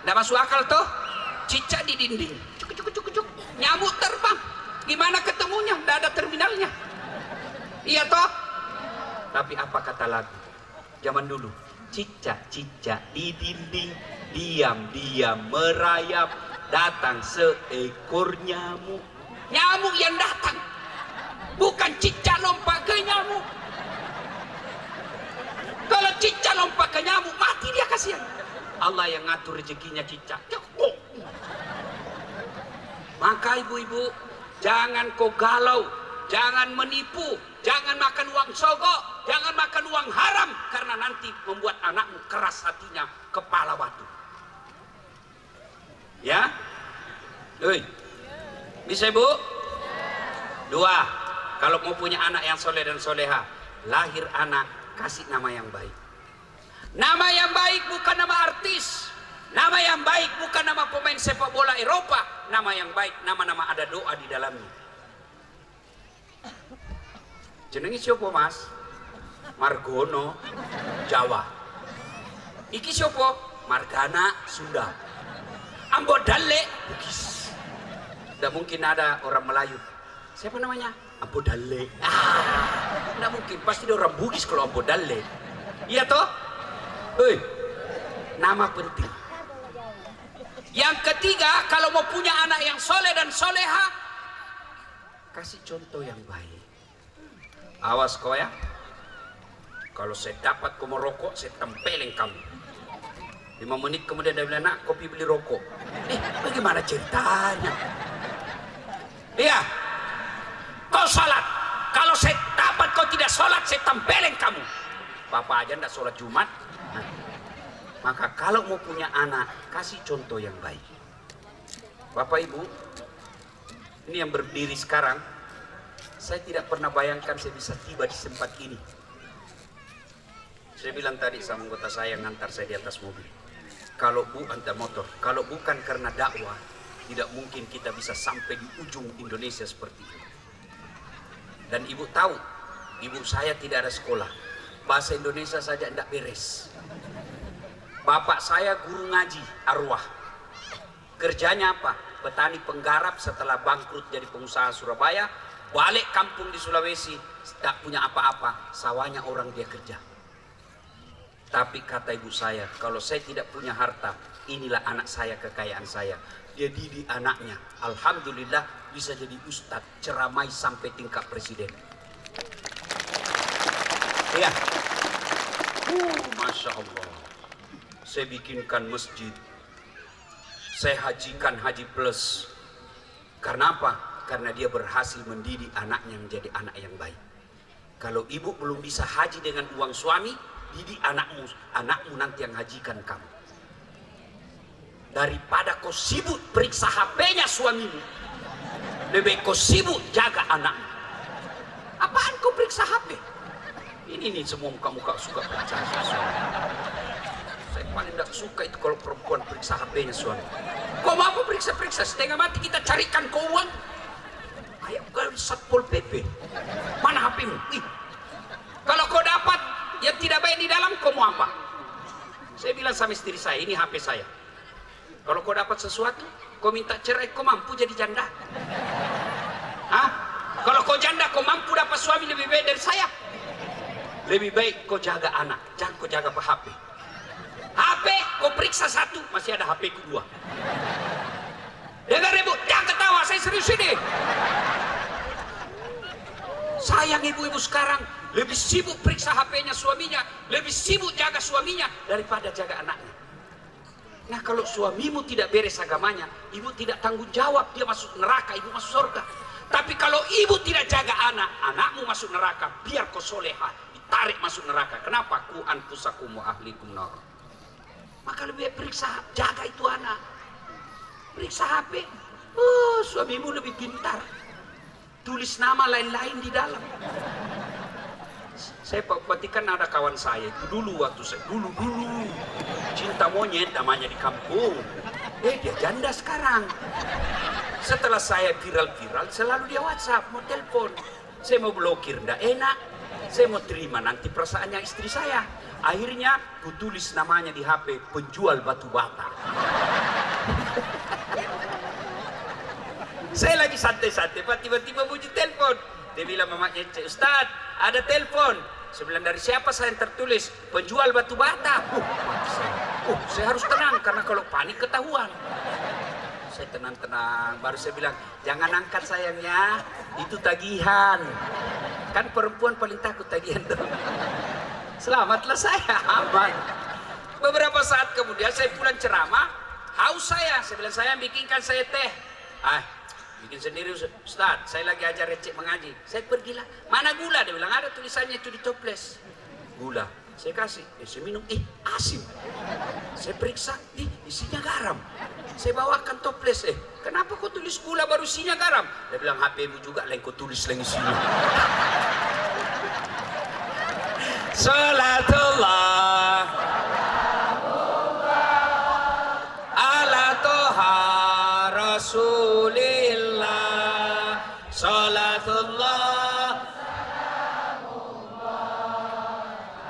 Nggak masuk akal toh? Cicak di dinding. Cuk, cuk, cuk, cuk. Nyamuk terbang. Gimana ketemunya? Nggak ada terminalnya. Iya toh? Tapi apa kata lagu? Zaman dulu. Cicak-cicak di dinding, diam-diam merayap, datang seekor nyamuk. Nyamuk yang datang, bukan cicak lompat ke nyamuk. Kalau cicak lompat ke nyamuk, mati dia, kasihan. Allah yang ngatur rezekinya cicak. Maka ibu-ibu, jangan kau galau, jangan menipu, jangan makan uang sogok, jangan makan uang haram, karena nanti membuat anakmu keras hatinya, kepala batu. Ya? Bisa ibu? 2, kalau mau punya anak yang soleh dan soleha, lahir anak, kasih nama yang baik. Nama yang baik bukan nama artis, nama yang baik bukan nama pemain sepak bola Eropa, nama yang baik, nama-nama ada doa di dalamnya. Jenengi siapa mas? Margono, Jawa. Iki siapa? Margana, Sunda. Ambodale, Bugis. Tidak mungkin ada orang Melayu. Siapa namanya? Ambodale. Tidak mungkin, pasti ada orang Bugis kalau Ambodale. Iya toh? Nama penting. Yang ketiga, kalau mau punya anak yang soleh dan soleha, kasih contoh yang baik. Awas kau ya, kalau saya dapat kau merokok, saya tempelin kamu. 5 menit kemudian dia bilang, nak, kopi beli rokok. Bagaimana ceritanya? Iya, kau salat. Kalau saya dapat kau tidak salat, saya tempelin kamu. Bapak aja tidak sholat Jumat. Maka kalau mau punya anak, kasih contoh yang baik. Bapak Ibu, ini yang berdiri sekarang, saya tidak pernah bayangkan saya bisa tiba di tempat ini. Saya bilang tadi sama anggota saya yang ngantar saya di atas mobil, kalau antar motor, kalau bukan karena dakwah, tidak mungkin kita bisa sampai di ujung Indonesia seperti ini. Dan ibu tahu, ibu saya tidak ada sekolah, bahasa Indonesia saja tidak beres. Bapak saya guru ngaji arwah. Kerjanya apa? Petani penggarap, setelah bangkrut jadi pengusaha Surabaya, balik kampung di Sulawesi, tak punya apa-apa, sawahnya orang dia kerja. Tapi kata ibu saya, kalau saya tidak punya harta, inilah anak saya, kekayaan saya. Dia didik anaknya, alhamdulillah bisa jadi ustadz, ceramai sampai tingkat presiden. Ya, Masya Allah. Saya bikinkan masjid, saya hajikan haji plus. Karena apa? Karena dia berhasil mendidik anaknya menjadi anak yang baik. Kalau ibu belum bisa haji dengan uang suami, didik anakmu, anakmu nanti yang hajikan kamu. Daripada kau sibuk periksa HP-nya suamimu, lebih kau sibuk jaga anakmu. Apaan kau periksa HP? Ini nih semua muka-muka suka periksa suami. Saya paling tidak suka itu kalau perempuan periksa HP-nya suami. Kau mau apa periksa-periksa? Setengah mati kita carikan kau uang. Kayak kau Satpol PP. Mana HP-mu? Ih. Kalau kau dapat yang tidak baik di dalam, kau mau apa? Saya bilang sama istri saya, ini HP saya. Kalau kau dapat sesuatu, kau minta cerai, kau mampu jadi janda? Hah? Kalau kau janda, kau mampu dapat suami lebih baik dari saya? Lebih baik kau jaga anak, jangan kau jaga HP. HP, kau periksa satu, masih ada HP kedua. Dengar ibu, jangan ketawa, saya serius ini. Sayang ibu-ibu sekarang lebih sibuk periksa HP-nya suaminya, lebih sibuk jaga suaminya daripada jaga anaknya. Nah, kalau suamimu tidak beres agamanya, ibu tidak tanggung jawab, dia masuk neraka, ibu masuk surga. Tapi kalau ibu tidak jaga anak, anakmu masuk neraka, biar kau soleha, ditarik masuk neraka. Kenapa? Ku anfusakum wa ahlikum nar. Maka lebih periksa, jaga itu anak. Periksa HP. Oh, suamimu lebih pintar. Tulis nama lain-lain di dalam. Saya perhatikan ada kawan saya itu dulu waktu saya dulu cinta monyet namanya di kampung. Dia janda sekarang. Setelah saya viral selalu dia WhatsApp, mau telepon. Saya mau blokir, ndak enak. Saya mau terima nanti perasaannya istri saya. Akhirnya ku tulis namanya di HP, penjual batu bata. Saya lagi santai-santai, tiba-tiba bunyi telepon. Dia bilang mamanya, Ustaz, ada telepon. Saya bilang, dari siapa? Saya yang tertulis, penjual batu bata. Saya harus tenang, karena kalau panik ketahuan. Saya tenang-tenang, baru saya bilang, jangan angkat sayangnya, itu tagihan. Kan perempuan paling takut tagihan tuh. Selamatlah saya, aman. Beberapa saat kemudian saya pulang ceramah, haus saya bilang, saya bikinkan saya teh. Bikin sendiri Ustaz, saya lagi ajar recek mengaji. Saya pergilah, mana gula? Dia bilang, ada tulisannya itu di toples. Gula, saya kasih, saya minum, asin. Saya periksa, isinya garam. Saya bawakan toples, kenapa kau tulis gula baru isinya garam? Dia bilang, HP-mu juga lain kau tulis lagi isinya. Salatullah ala toha rasulillah. Salatullah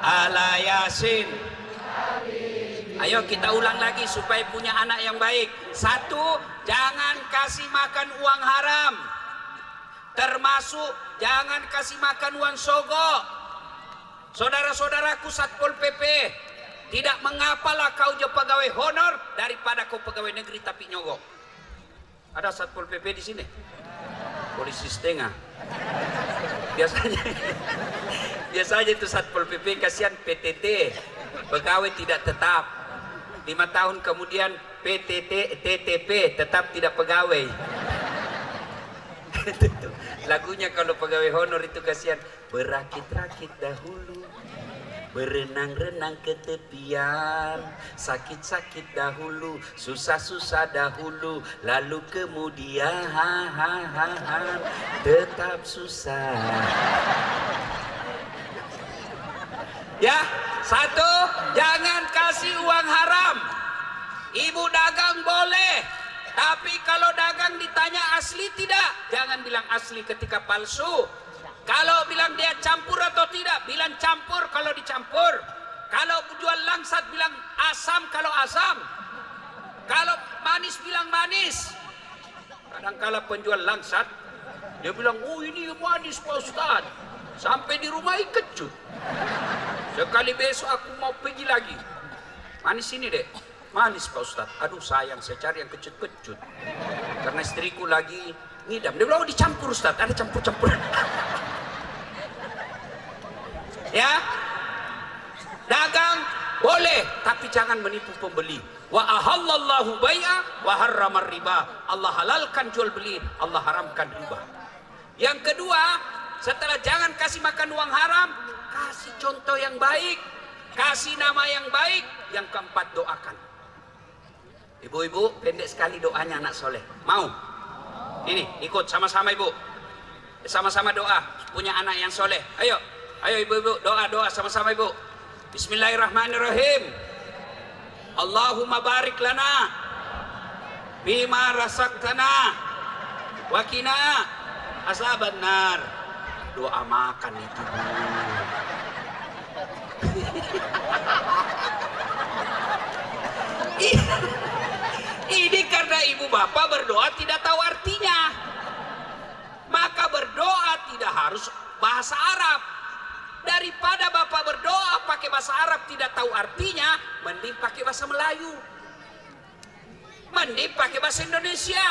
ala yasin. Ayo kita ulang lagi supaya punya anak yang baik. 1, jangan kasih makan uang haram. Termasuk jangan kasih makan uang sogok. Saudara-saudaraku Satpol PP, tidak mengapalah kau jadi pegawai honor daripada kau pegawai negeri tapi nyogok. Ada Satpol PP di sini? Polisi setengah. Biasanya itu Satpol PP kasihan PTT, pegawai tidak tetap. 5 tahun kemudian TTP, tetap tidak pegawai. Lagunya kalau pegawai honor itu kasihan. Berakit-rakit dahulu, berenang-renang ke tepian, sakit-sakit dahulu, susah-susah dahulu, lalu kemudian tetap susah. Ya, 1, jangan kasih uang haram. Ibu dagang boleh, tapi kalau dagang ditanya asli tidak, jangan bilang asli ketika palsu. Kalau bilang dia campur atau tidak, bilang campur kalau dicampur. Kalau jual langsat bilang asam kalau asam. Kalau manis bilang manis. Kadang-kala penjual langsat, dia bilang, oh ini manis Pak Ustaz. Sampai di rumah kecut. Sekali besok aku mau pergi lagi. Manis ini dek. Manis Pak Ustadz. Aduh sayang, saya cari yang kecut-kecut. Karena istriku lagi ngidam. Dia bilang, oh dicampur Ustadz. Ada campur-campur. Ya. Dagang boleh, tapi jangan menipu pembeli. Wa ahallallahu bai'a wa harramar riba. Allah halalkan jual beli, Allah haramkan riba. Yang kedua, setelah jangan kasih makan uang haram, kasih contoh yang baik, kasih nama yang baik. Yang keempat, doakan. Ibu-ibu, pendek sekali doanya anak soleh. Mau? Ini, ikut sama-sama ibu. Sama-sama doa, punya anak yang soleh. Ayo, ayo ibu-ibu, doa-doa sama-sama ibu. Bismillahirrahmanirrahim. Allahumma barik lana bima rasaktana wa qina azaban nar. Doa makan itu. Ini karena ibu bapak berdoa tidak tahu artinya. Maka berdoa tidak harus bahasa Arab. Daripada bapak berdoa pakai bahasa Arab tidak tahu artinya, mending pakai bahasa Melayu. Mending pakai bahasa Indonesia.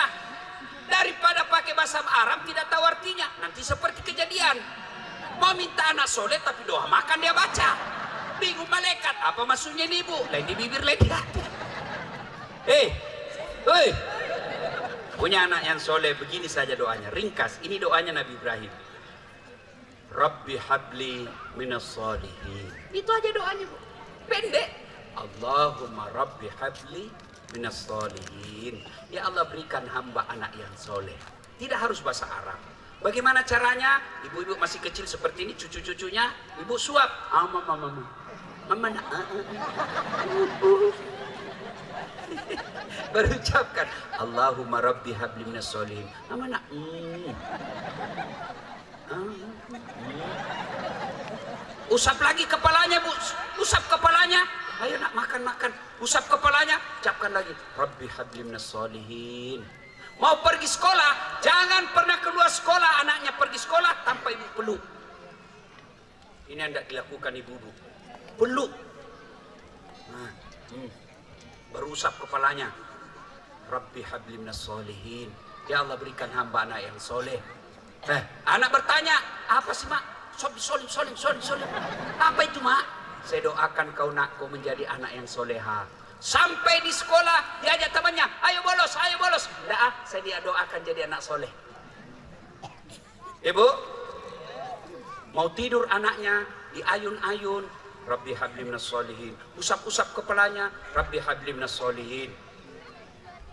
Daripada pakai bahasa Arab tidak tahu artinya, nanti seperti kejadian. Mau minta anak soleh tapi doa makan dia baca. Bingung malaikat, apa maksudnya ini ibu? Lain di bibir, lain di hati. Hei, punya anak yang soleh begini saja doanya, ringkas. Ini doanya Nabi Ibrahim. Rabbi habli minas solihin. Itu aja doanya bu, pendek. Allahumma Rabbi habli minas solihin. Ya Allah berikan hamba anak yang soleh. Tidak harus bahasa Arab. Bagaimana caranya? Ibu-ibu masih kecil seperti ini, cucu-cucunya, ibu suap. Mama nak. Berucapkan Allahumma Rabbi habli minas solihin. Mama nak. Usap lagi kepalanya bu, usap kepalanya. Ayo nak makan-makan, usap kepalanya, ucapkan lagi Rabbi habli minas solihin. Mau pergi sekolah, jangan pernah keluar sekolah anaknya pergi sekolah tanpa ibu peluk. Ini yang tidak dilakukan ibu-ibu, peluk. Nah, baru usap kepalanya Rabbi habli minas solihin. Ya Allah berikan hamba anak yang soleh. Anak bertanya, apa sih mak? Solim. Apa itu mak? Saya doakan kau nak, kau menjadi anak yang soleha. Sampai di sekolah diajak temannya, ayo bolos. Tidak, saya dia doakan jadi anak soleh. Ibu, mau tidur anaknya di ayun-ayun, Rabbi habli minas solihin. Usap-usap kepalanya, Rabbi habli minas solihin.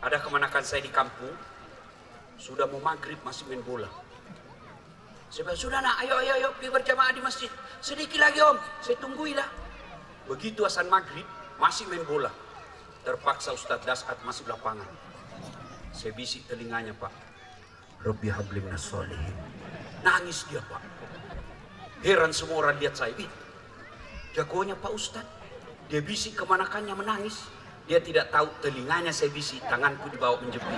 Ada kemanakan saya di kampung, sudah mau maghrib masih main bola. Saya bilang, sudah nak, ayo pergi berjamaah di masjid. Sedikit lagi om, saya tungguilah. Begitu azan maghrib, masih main bola. Terpaksa Ustadz Dasat masuk lapangan. Saya bisik telinganya pak. Rabbi habli minas solihin. Nangis dia pak. Heran semua orang lihat saya. Jagonya Pak Ustadz. Dia bisik kemanakannya menangis. Dia tidak tahu telinganya saya bisik, tanganku dibawa menjepit.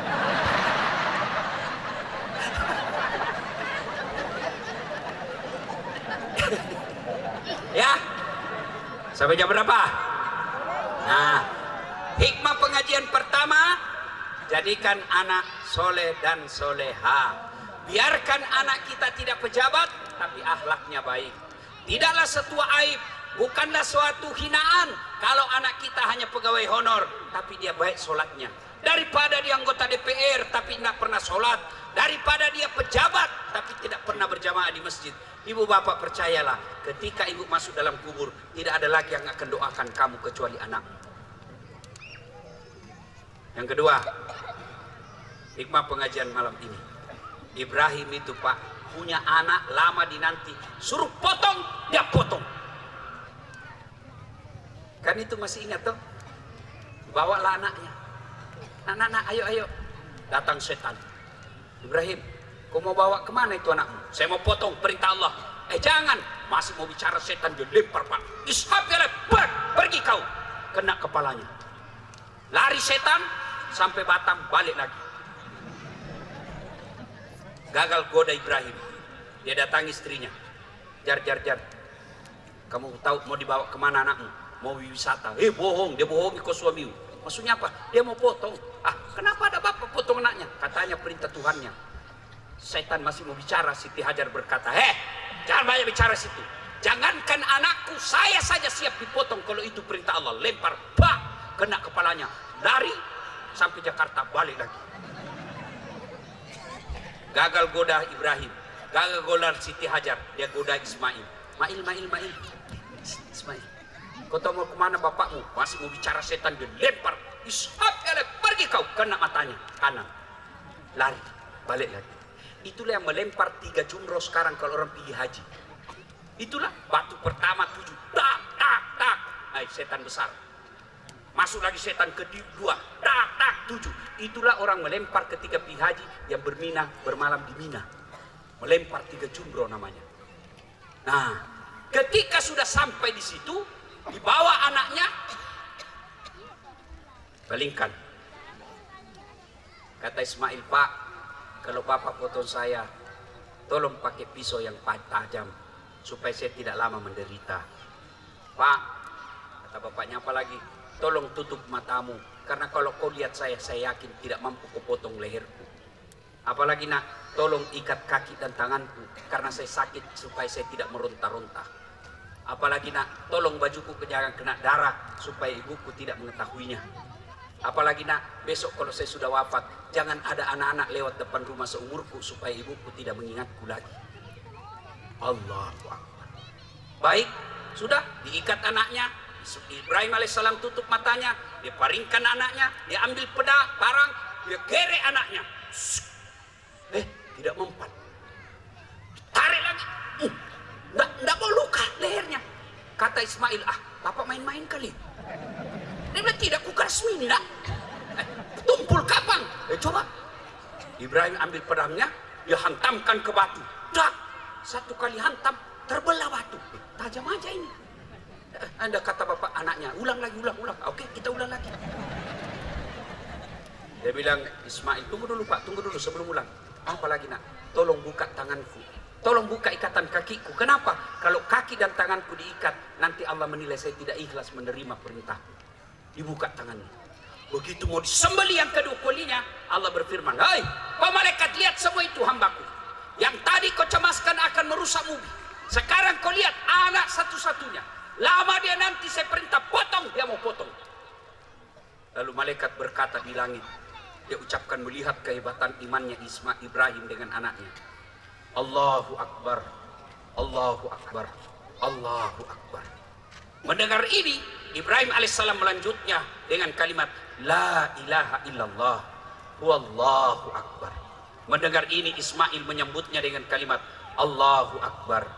Ya, sampai jam berapa? Nah, hikmah pengajian pertama, jadikan anak soleh dan soleha. Biarkan anak kita tidak pejabat, tapi akhlaknya baik. Tidaklah setua aib, bukanlah suatu hinaan kalau anak kita hanya pegawai honor, tapi dia baik solatnya. Daripada dia anggota DPR, tapi tidak pernah solat. Daripada dia pejabat, tapi tidak pernah berjamaah di masjid. Ibu bapak percayalah, ketika ibu masuk dalam kubur, tidak ada lagi yang akan doakan kamu kecuali anak. Yang kedua, hikmah pengajian malam ini. Ibrahim itu pak, punya anak lama dinanti. Suruh potong, dia potong. Kan itu masih ingat toh? Bawalah anaknya. Anak-anak, ayo. Datang setan. Ibrahim, kau mau bawa kemana itu anakmu? Saya mau potong, perintah Allah. Jangan, masih mau bicara setan, dia lempar pak. Ishab ya lebar, pergi kau. Kena kepalanya. Lari setan, sampai Batam, balik lagi. Gagal goda Ibrahim. Dia datangi istrinya. Jar. Kamu tahu mau dibawa kemana anakmu? Mau wisata. Bohong, dia bohongi kau suamimu. Maksudnya apa? Dia mau potong. Kenapa ada bapak potong anaknya? Katanya perintah Tuhannya. Setan masih mau bicara. Siti Hajar berkata, jangan banyak bicara situ. Jangankan anakku, saya saja siap dipotong kalau itu perintah Allah. Lempar, kena kepalanya. Lari sampai Jakarta, balik lagi. Gagal goda Ibrahim, gagal goda Siti Hajar, dia goda Ismail. Ismail, kau tahu mau kemana bapakmu? Masih mau bicara, setan dia lempar. Pergi kau, kena matanya kanan. Lari, balik lagi. Itulah yang melempar 3 jumroh sekarang kalau orang pergi haji. Itulah batu pertama 7, tak. Setan besar. Masuk lagi setan kedua, tak 7. Itulah orang melempar ketika pergi haji yang bermalam di Mina. Melempar 3 jumroh namanya. Nah, ketika sudah sampai di situ, dibawa anaknya, palingkan. Kata Ismail, Pak, kalau bapak potong saya, tolong pakai pisau yang tajam supaya saya tidak lama menderita. Pak, kata bapaknya, apa lagi? Tolong tutup matamu, karena kalau kau lihat saya yakin tidak mampu kau potong leherku. Apalagi nak, tolong ikat kaki dan tanganku, karena saya sakit supaya saya tidak meronta-ronta. Apalagi nak, tolong bajuku jangan kena darah supaya ibuku tidak mengetahuinya. Apalagi nak, besok kalau saya sudah wafat, jangan ada anak-anak lewat depan rumah seumurku supaya ibuku tidak mengingatku lagi. Allahu Akbar. Baik, sudah diikat anaknya. Ibrahim alaihissalam tutup matanya, dia paringkan anaknya, dia ambil parang, dia gerek anaknya. Tidak mempan. Tarik lagi. Nggak mau luka lehernya. Kata Ismail, bapak main-main kali. Dia bilang, tidak, ku keras minda. Tumpul kapan? Coba. Ibrahim ambil pedangnya, dia hantamkan ke batu. Dak, 1 kali hantam, terbelah batu. Tajam aja ini. Anda kata bapak anaknya, ulang lagi. Oke, kita ulang lagi. Dia bilang, Ismail, tunggu dulu pak, sebelum ulang. Apa lagi nak? Tolong buka tanganku. Tolong buka ikatan kakiku. Kenapa? Kalau kaki dan tanganku diikat, nanti Allah menilai saya tidak ikhlas menerima perintahku. Dibuka tangannya. Begitu mau disembelih yang kedua kalinya, Allah berfirman, "Hai, malaikat, lihat semua itu hambaku. Yang tadi kau cemaskan akan merusak bumi. Sekarang kau lihat anak satu-satunya. Lama dia nanti saya perintah potong, dia mau potong." Lalu malaikat berkata di langit, dia ucapkan melihat kehebatan imannya Ibrahim dengan anaknya. Allahu Akbar, Allahu Akbar, Allahu Akbar. Mendengar ini, Ibrahim alaihissalam melanjutnya dengan kalimat La ilaha illallah, Wallahu Akbar. Mendengar ini, Ismail menyambutnya dengan kalimat Allahu Akbar,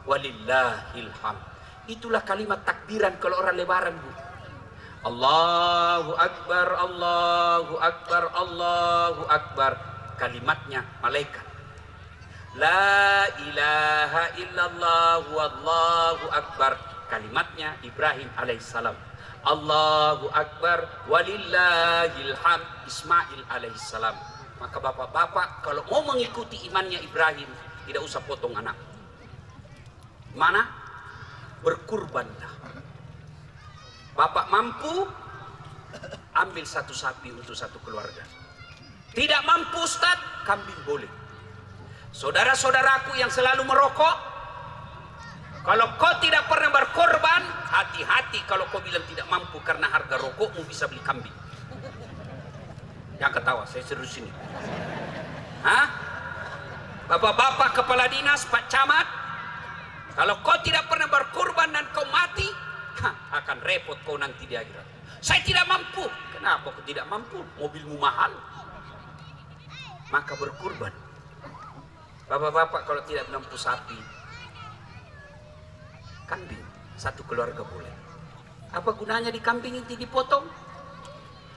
Walillahil hamd. Itulah kalimat takbiran kalau orang lebaran, Bu. Allahu Akbar, Allahu Akbar, Allahu Akbar. Kalimatnya malaikat. La ilaha illallah, Wallahu Akbar. Kalimatnya Ibrahim alaihissalam. Allahu Akbar, walillahil hamd, Ismail alaihissalam. Maka bapak-bapak kalau mau mengikuti imannya Ibrahim, tidak usah potong anak. Mana? Berkurbanlah. Bapak mampu, ambil 1 sapi untuk 1 keluarga. Tidak mampu Ustaz, kambing boleh. Saudara-saudaraku yang selalu merokok, kalau kau tidak pernah berkorban, hati-hati kalau kau bilang tidak mampu karena harga rokokmu bisa beli kambing. Jangan ketawa, saya serius ini. Bapak-bapak kepala dinas, Pak Camat, kalau kau tidak pernah berkorban dan kau mati, akan repot kau nanti di akhirat. Saya tidak mampu. Kenapa kau tidak mampu? Mobilmu mahal. Maka berkorban. Bapak-bapak kalau tidak mampu sapi, kambing 1 keluarga boleh. Apa gunanya di kambing itu dipotong?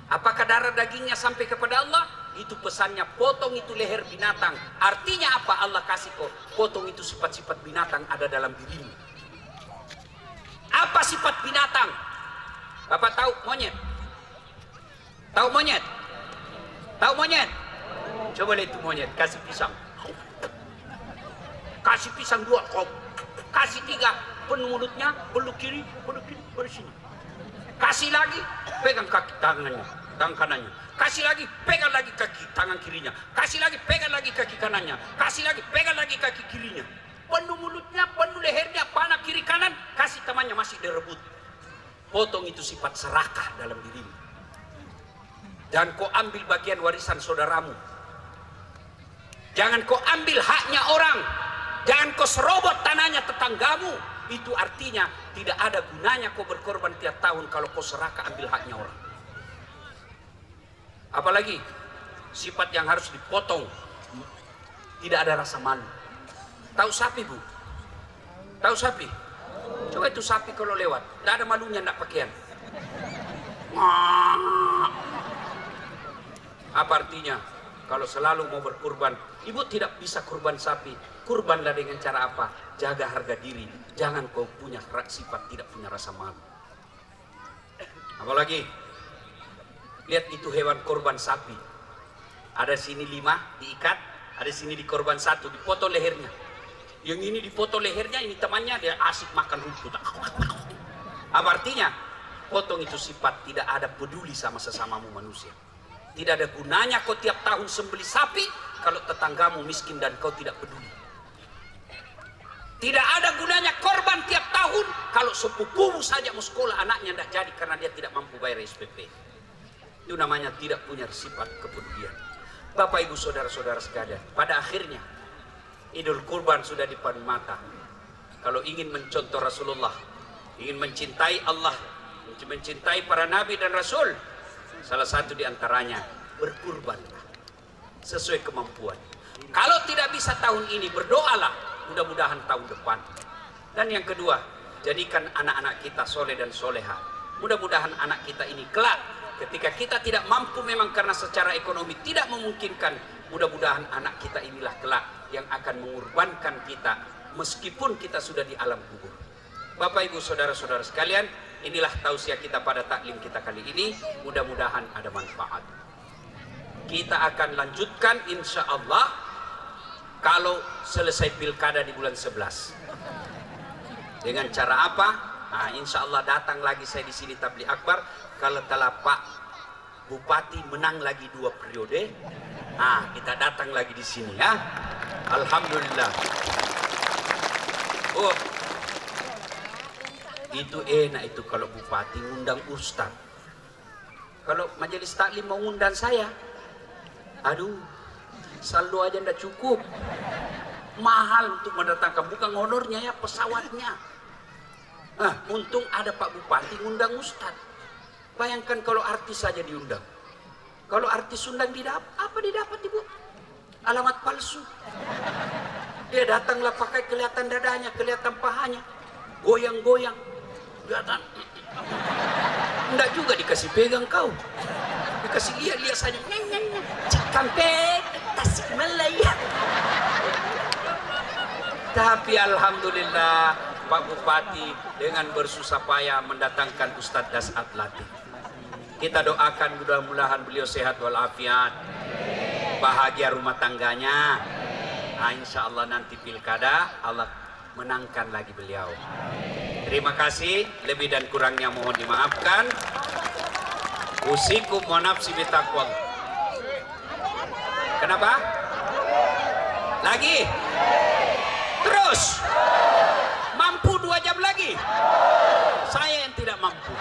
Apakah darah dagingnya sampai kepada Allah? Itu pesannya, potong itu leher binatang. Artinya apa? Allah kasih kau, potong itu sifat-sifat binatang ada dalam dirimu. Apa sifat binatang? Bapak tahu monyet? Tahu monyet? Tahu monyet? Coba lihat itu monyet, kasih pisang. Kasih pisang 2, kasih 3, penuh mulutnya, peluk kiri, peluk sini. Kasih lagi, pegang kaki tangannya, tangan kanannya. Kasih lagi, pegang lagi kaki tangan kirinya. Kasih lagi, pegang lagi kaki kanannya. Kasih lagi, pegang lagi kaki kirinya. Penuh mulutnya, penuh lehernya, panah kiri kanan, kasih temannya masih direbut. Potong itu sifat serakah dalam dirimu. Jangan kau ambil bagian warisan saudaramu. Jangan kau ambil haknya orang. Jangan kau serobot tanahnya tetanggamu. Itu artinya tidak ada gunanya kau berkorban tiap tahun kalau kau serakah ambil haknya orang. Apalagi sifat yang harus dipotong, tidak ada rasa malu. Tahu sapi, Bu? Tahu sapi? Coba itu sapi kalau lewat, tidak ada malunya, tidak pakaian. Apa artinya? Kalau selalu mau berkurban, ibu tidak bisa kurban sapi. Kurbanlah dengan cara apa? Jaga harga diri. Jangan kau punya sifat tidak punya rasa malu. Apalagi lihat itu hewan korban sapi. Ada sini 5 diikat, ada sini dikorban 1, dipotong lehernya. Yang ini dipotong lehernya, ini temannya dia asik makan rumput. Apa artinya? Potong itu sifat tidak ada peduli sama sesamamu manusia. Tidak ada gunanya kau tiap tahun sembelih sapi kalau tetanggamu miskin dan kau tidak peduli. Tidak ada gunanya korban tiap tahun kalau sepupumu saja mau sekolah anaknya tidak jadi karena dia tidak mampu bayar SPP. Itu namanya tidak punya sifat kepedulian. Bapak ibu saudara-saudara sekalian, pada akhirnya Idul Kurban sudah di depan mata. Kalau ingin mencontoh Rasulullah, ingin mencintai Allah, mencintai para nabi dan rasul, salah satu di antaranya berkurbanlah sesuai kemampuan. Kalau tidak bisa tahun ini, berdoalah mudah-mudahan tahun depan. Dan yang kedua, jadikan anak-anak kita soleh dan soleha. Mudah-mudahan anak kita ini kelak ketika kita tidak mampu memang karena secara ekonomi tidak memungkinkan, mudah-mudahan anak kita inilah kelak yang akan mengorbankan kita meskipun kita sudah di alam kubur. Bapak ibu saudara-saudara sekalian, inilah tausiah kita pada taklim kita kali ini. Mudah-mudahan ada manfaat. Kita akan lanjutkan insya Allah kalau selesai pilkada di bulan 11. Dengan cara apa? Nah, insya Allah datang lagi saya di sini tabligh akbar. Kalau telah Pak Bupati menang lagi 2 periode, nah kita datang lagi di sini ya. Alhamdulillah. Oh, itu enak itu kalau bupati ngundang ustaz. Kalau majelis taklim mau ngundang saya, aduh, saldo aja ndak cukup. Mahal untuk mendatangkan, bukan honornya ya, pesawatnya. Nah, untung ada Pak Bupati ngundang ustaz. Bayangkan kalau artis saja diundang. Kalau artis undang apa didapat ibu? Alamat palsu. Dia datanglah pakai kelihatan dadanya, kelihatan pahanya, goyang-goyang. Kelihatan. Enggak juga dikasih pegang kau. Dikasih lihat-lihat saja. Cikampek, Tasikmalaya. Tapi alhamdulillah Pak Bupati dengan bersusah payah mendatangkan Ustadz Dasat Latif. Kita doakan mudah-mudahan beliau sehat walafiat, bahagia rumah tangganya. Nah, insya Allah nanti pilkada Allah menangkan lagi beliau. Terima kasih, lebih dan kurangnya mohon dimaafkan. Usikum wa nafsi bitaqwa. Kenapa? Lagi? Terus? Mampu 2 jam lagi? Saya yang tidak mampu.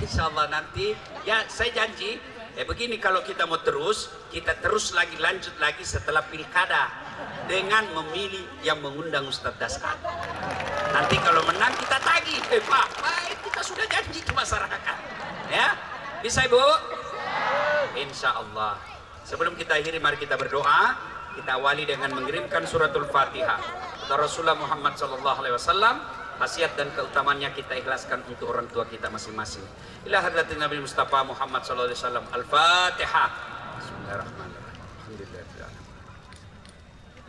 Insya Allah nanti, ya saya janji, begini kalau kita mau terus, kita terus lagi, lanjut lagi setelah pilkada dengan memilih yang mengundang Ustadz Dasat. Nanti kalau menang kita tagih, Pak, baik kita sudah janji ke masyarakat. Ya, bisa Ibu? Insya Allah. Sebelum kita akhiri, mari kita berdoa. Kita awali dengan mengirimkan suratul Fatihah. Kata Rasulullah Muhammad SAW, khasiat dan keutamaannya kita ikhlaskan untuk orang tua kita masing-masing. Ila hadratin Nabi Mustafa Muhammad SAW. Al-Fatihah. Bismillahirrahmanirrahim. Alhamdulillah.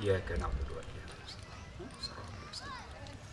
Iyyaka na'budu wa iyyaka nasta'in.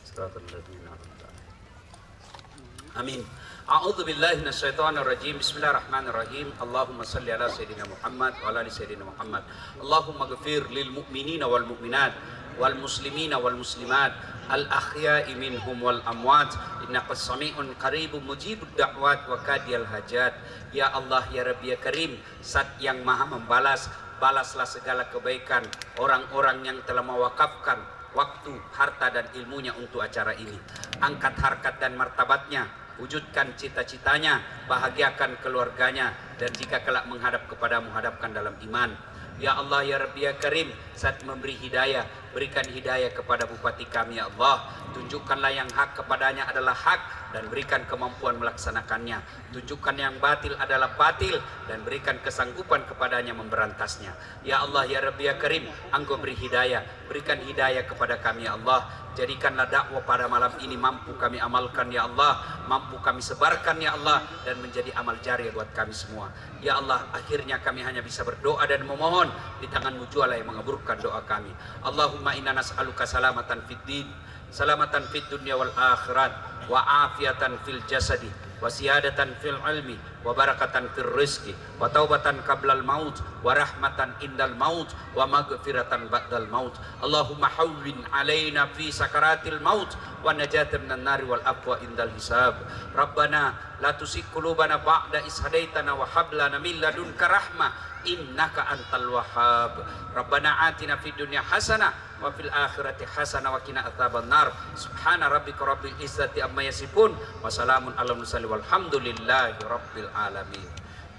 Shiratal ladzina an'amta 'alaihim. Amin. A'udzu billahi minasyaitonir rajim. Bismillahirrahmanirrahim. Allahumma shalli ala sayidina Muhammad wa ala ali sayidina Muhammad. Allahumma ghfir lil mu'minina wal mu'minat wal muslimina wal muslimat al ahya'i minhum wal amwat innaka sami'un qaribun mujibud da'wat wa kadiyal hajat. Ya Allah ya Rabbi ya Karim, Zat yang maha membalas, balaslah segala kebaikan orang-orang yang telah mewakafkan waktu, harta dan ilmunya untuk acara ini. Angkat harkat dan martabatnya, wujudkan cita-citanya, bahagiakan keluarganya, dan jika kelak menghadap kepadamu, hadapkan dalam iman. Ya Allah ya Rabbi ya Karim, Zat memberi hidayah, berikan hidayah kepada bupati kami ya Allah. Tunjukkanlah yang hak kepadanya adalah hak dan berikan kemampuan melaksanakannya. Tunjukkan yang batil adalah batil dan berikan kesanggupan kepadanya memberantasnya. Ya Allah ya Rabbi ya Karim, Engkau beri hidayah, berikan hidayah kepada kami ya Allah. Jadikanlah dakwah pada malam ini mampu kami amalkan ya Allah, mampu kami sebarkan ya Allah, dan menjadi amal jariah buat kami semua. Ya Allah, akhirnya kami hanya bisa berdoa dan memohon, di tangan-Mu jualah yang mengaburkan doa kami. Allahumma inna nas'aluka salamatan fid din, salamatan fid dunya wal akhirat, wa afiatan fil jasadi, wa siyadatan fil ilmi, wa barakatan fil rizki, wa taubatan qablal maut, wa rahmatan indal maut, wa maghfiratan ba'dal maut. Allahumma hawwin alaina fi sakaratil maut, wa najatan minan nari wal afwa indal hisab. Rabbana la tuzigh qulubana ba'da idh hadaitana wa hab lana min ladunka rahmah innaka antal wahhab. Rabbana atina fid dunya hasanah wa fil akhirati hasanah wa qina adzabannar. Subhana rabbika rabbil izzati amma yasifun wa salamun alal mursalin walhamdulillahi rabbil alamin.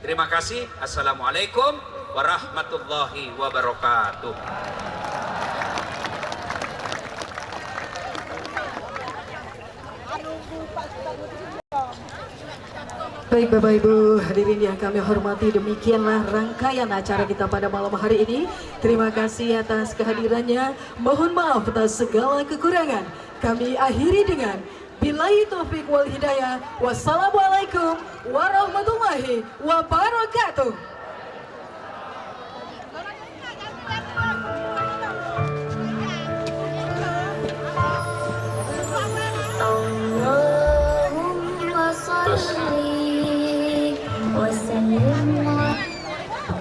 Terima kasih. Assalamualaikum warahmatullahi wabarakatuh. Baik Bapak Ibu hadirin yang kami hormati, demikianlah rangkaian acara kita pada malam hari ini. Terima kasih atas kehadirannya. Mohon maaf atas segala kekurangan. Kami akhiri dengan billahi taufiq wal hidayah. Wassalamualaikum warahmatullahi wabarakatuh.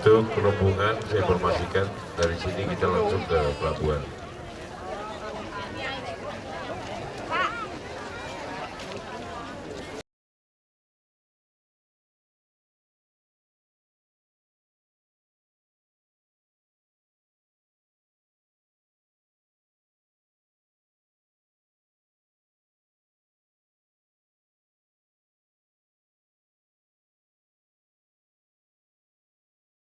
Untuk rombongan saya informasikan dari sini kita langsung ke pelabuhan.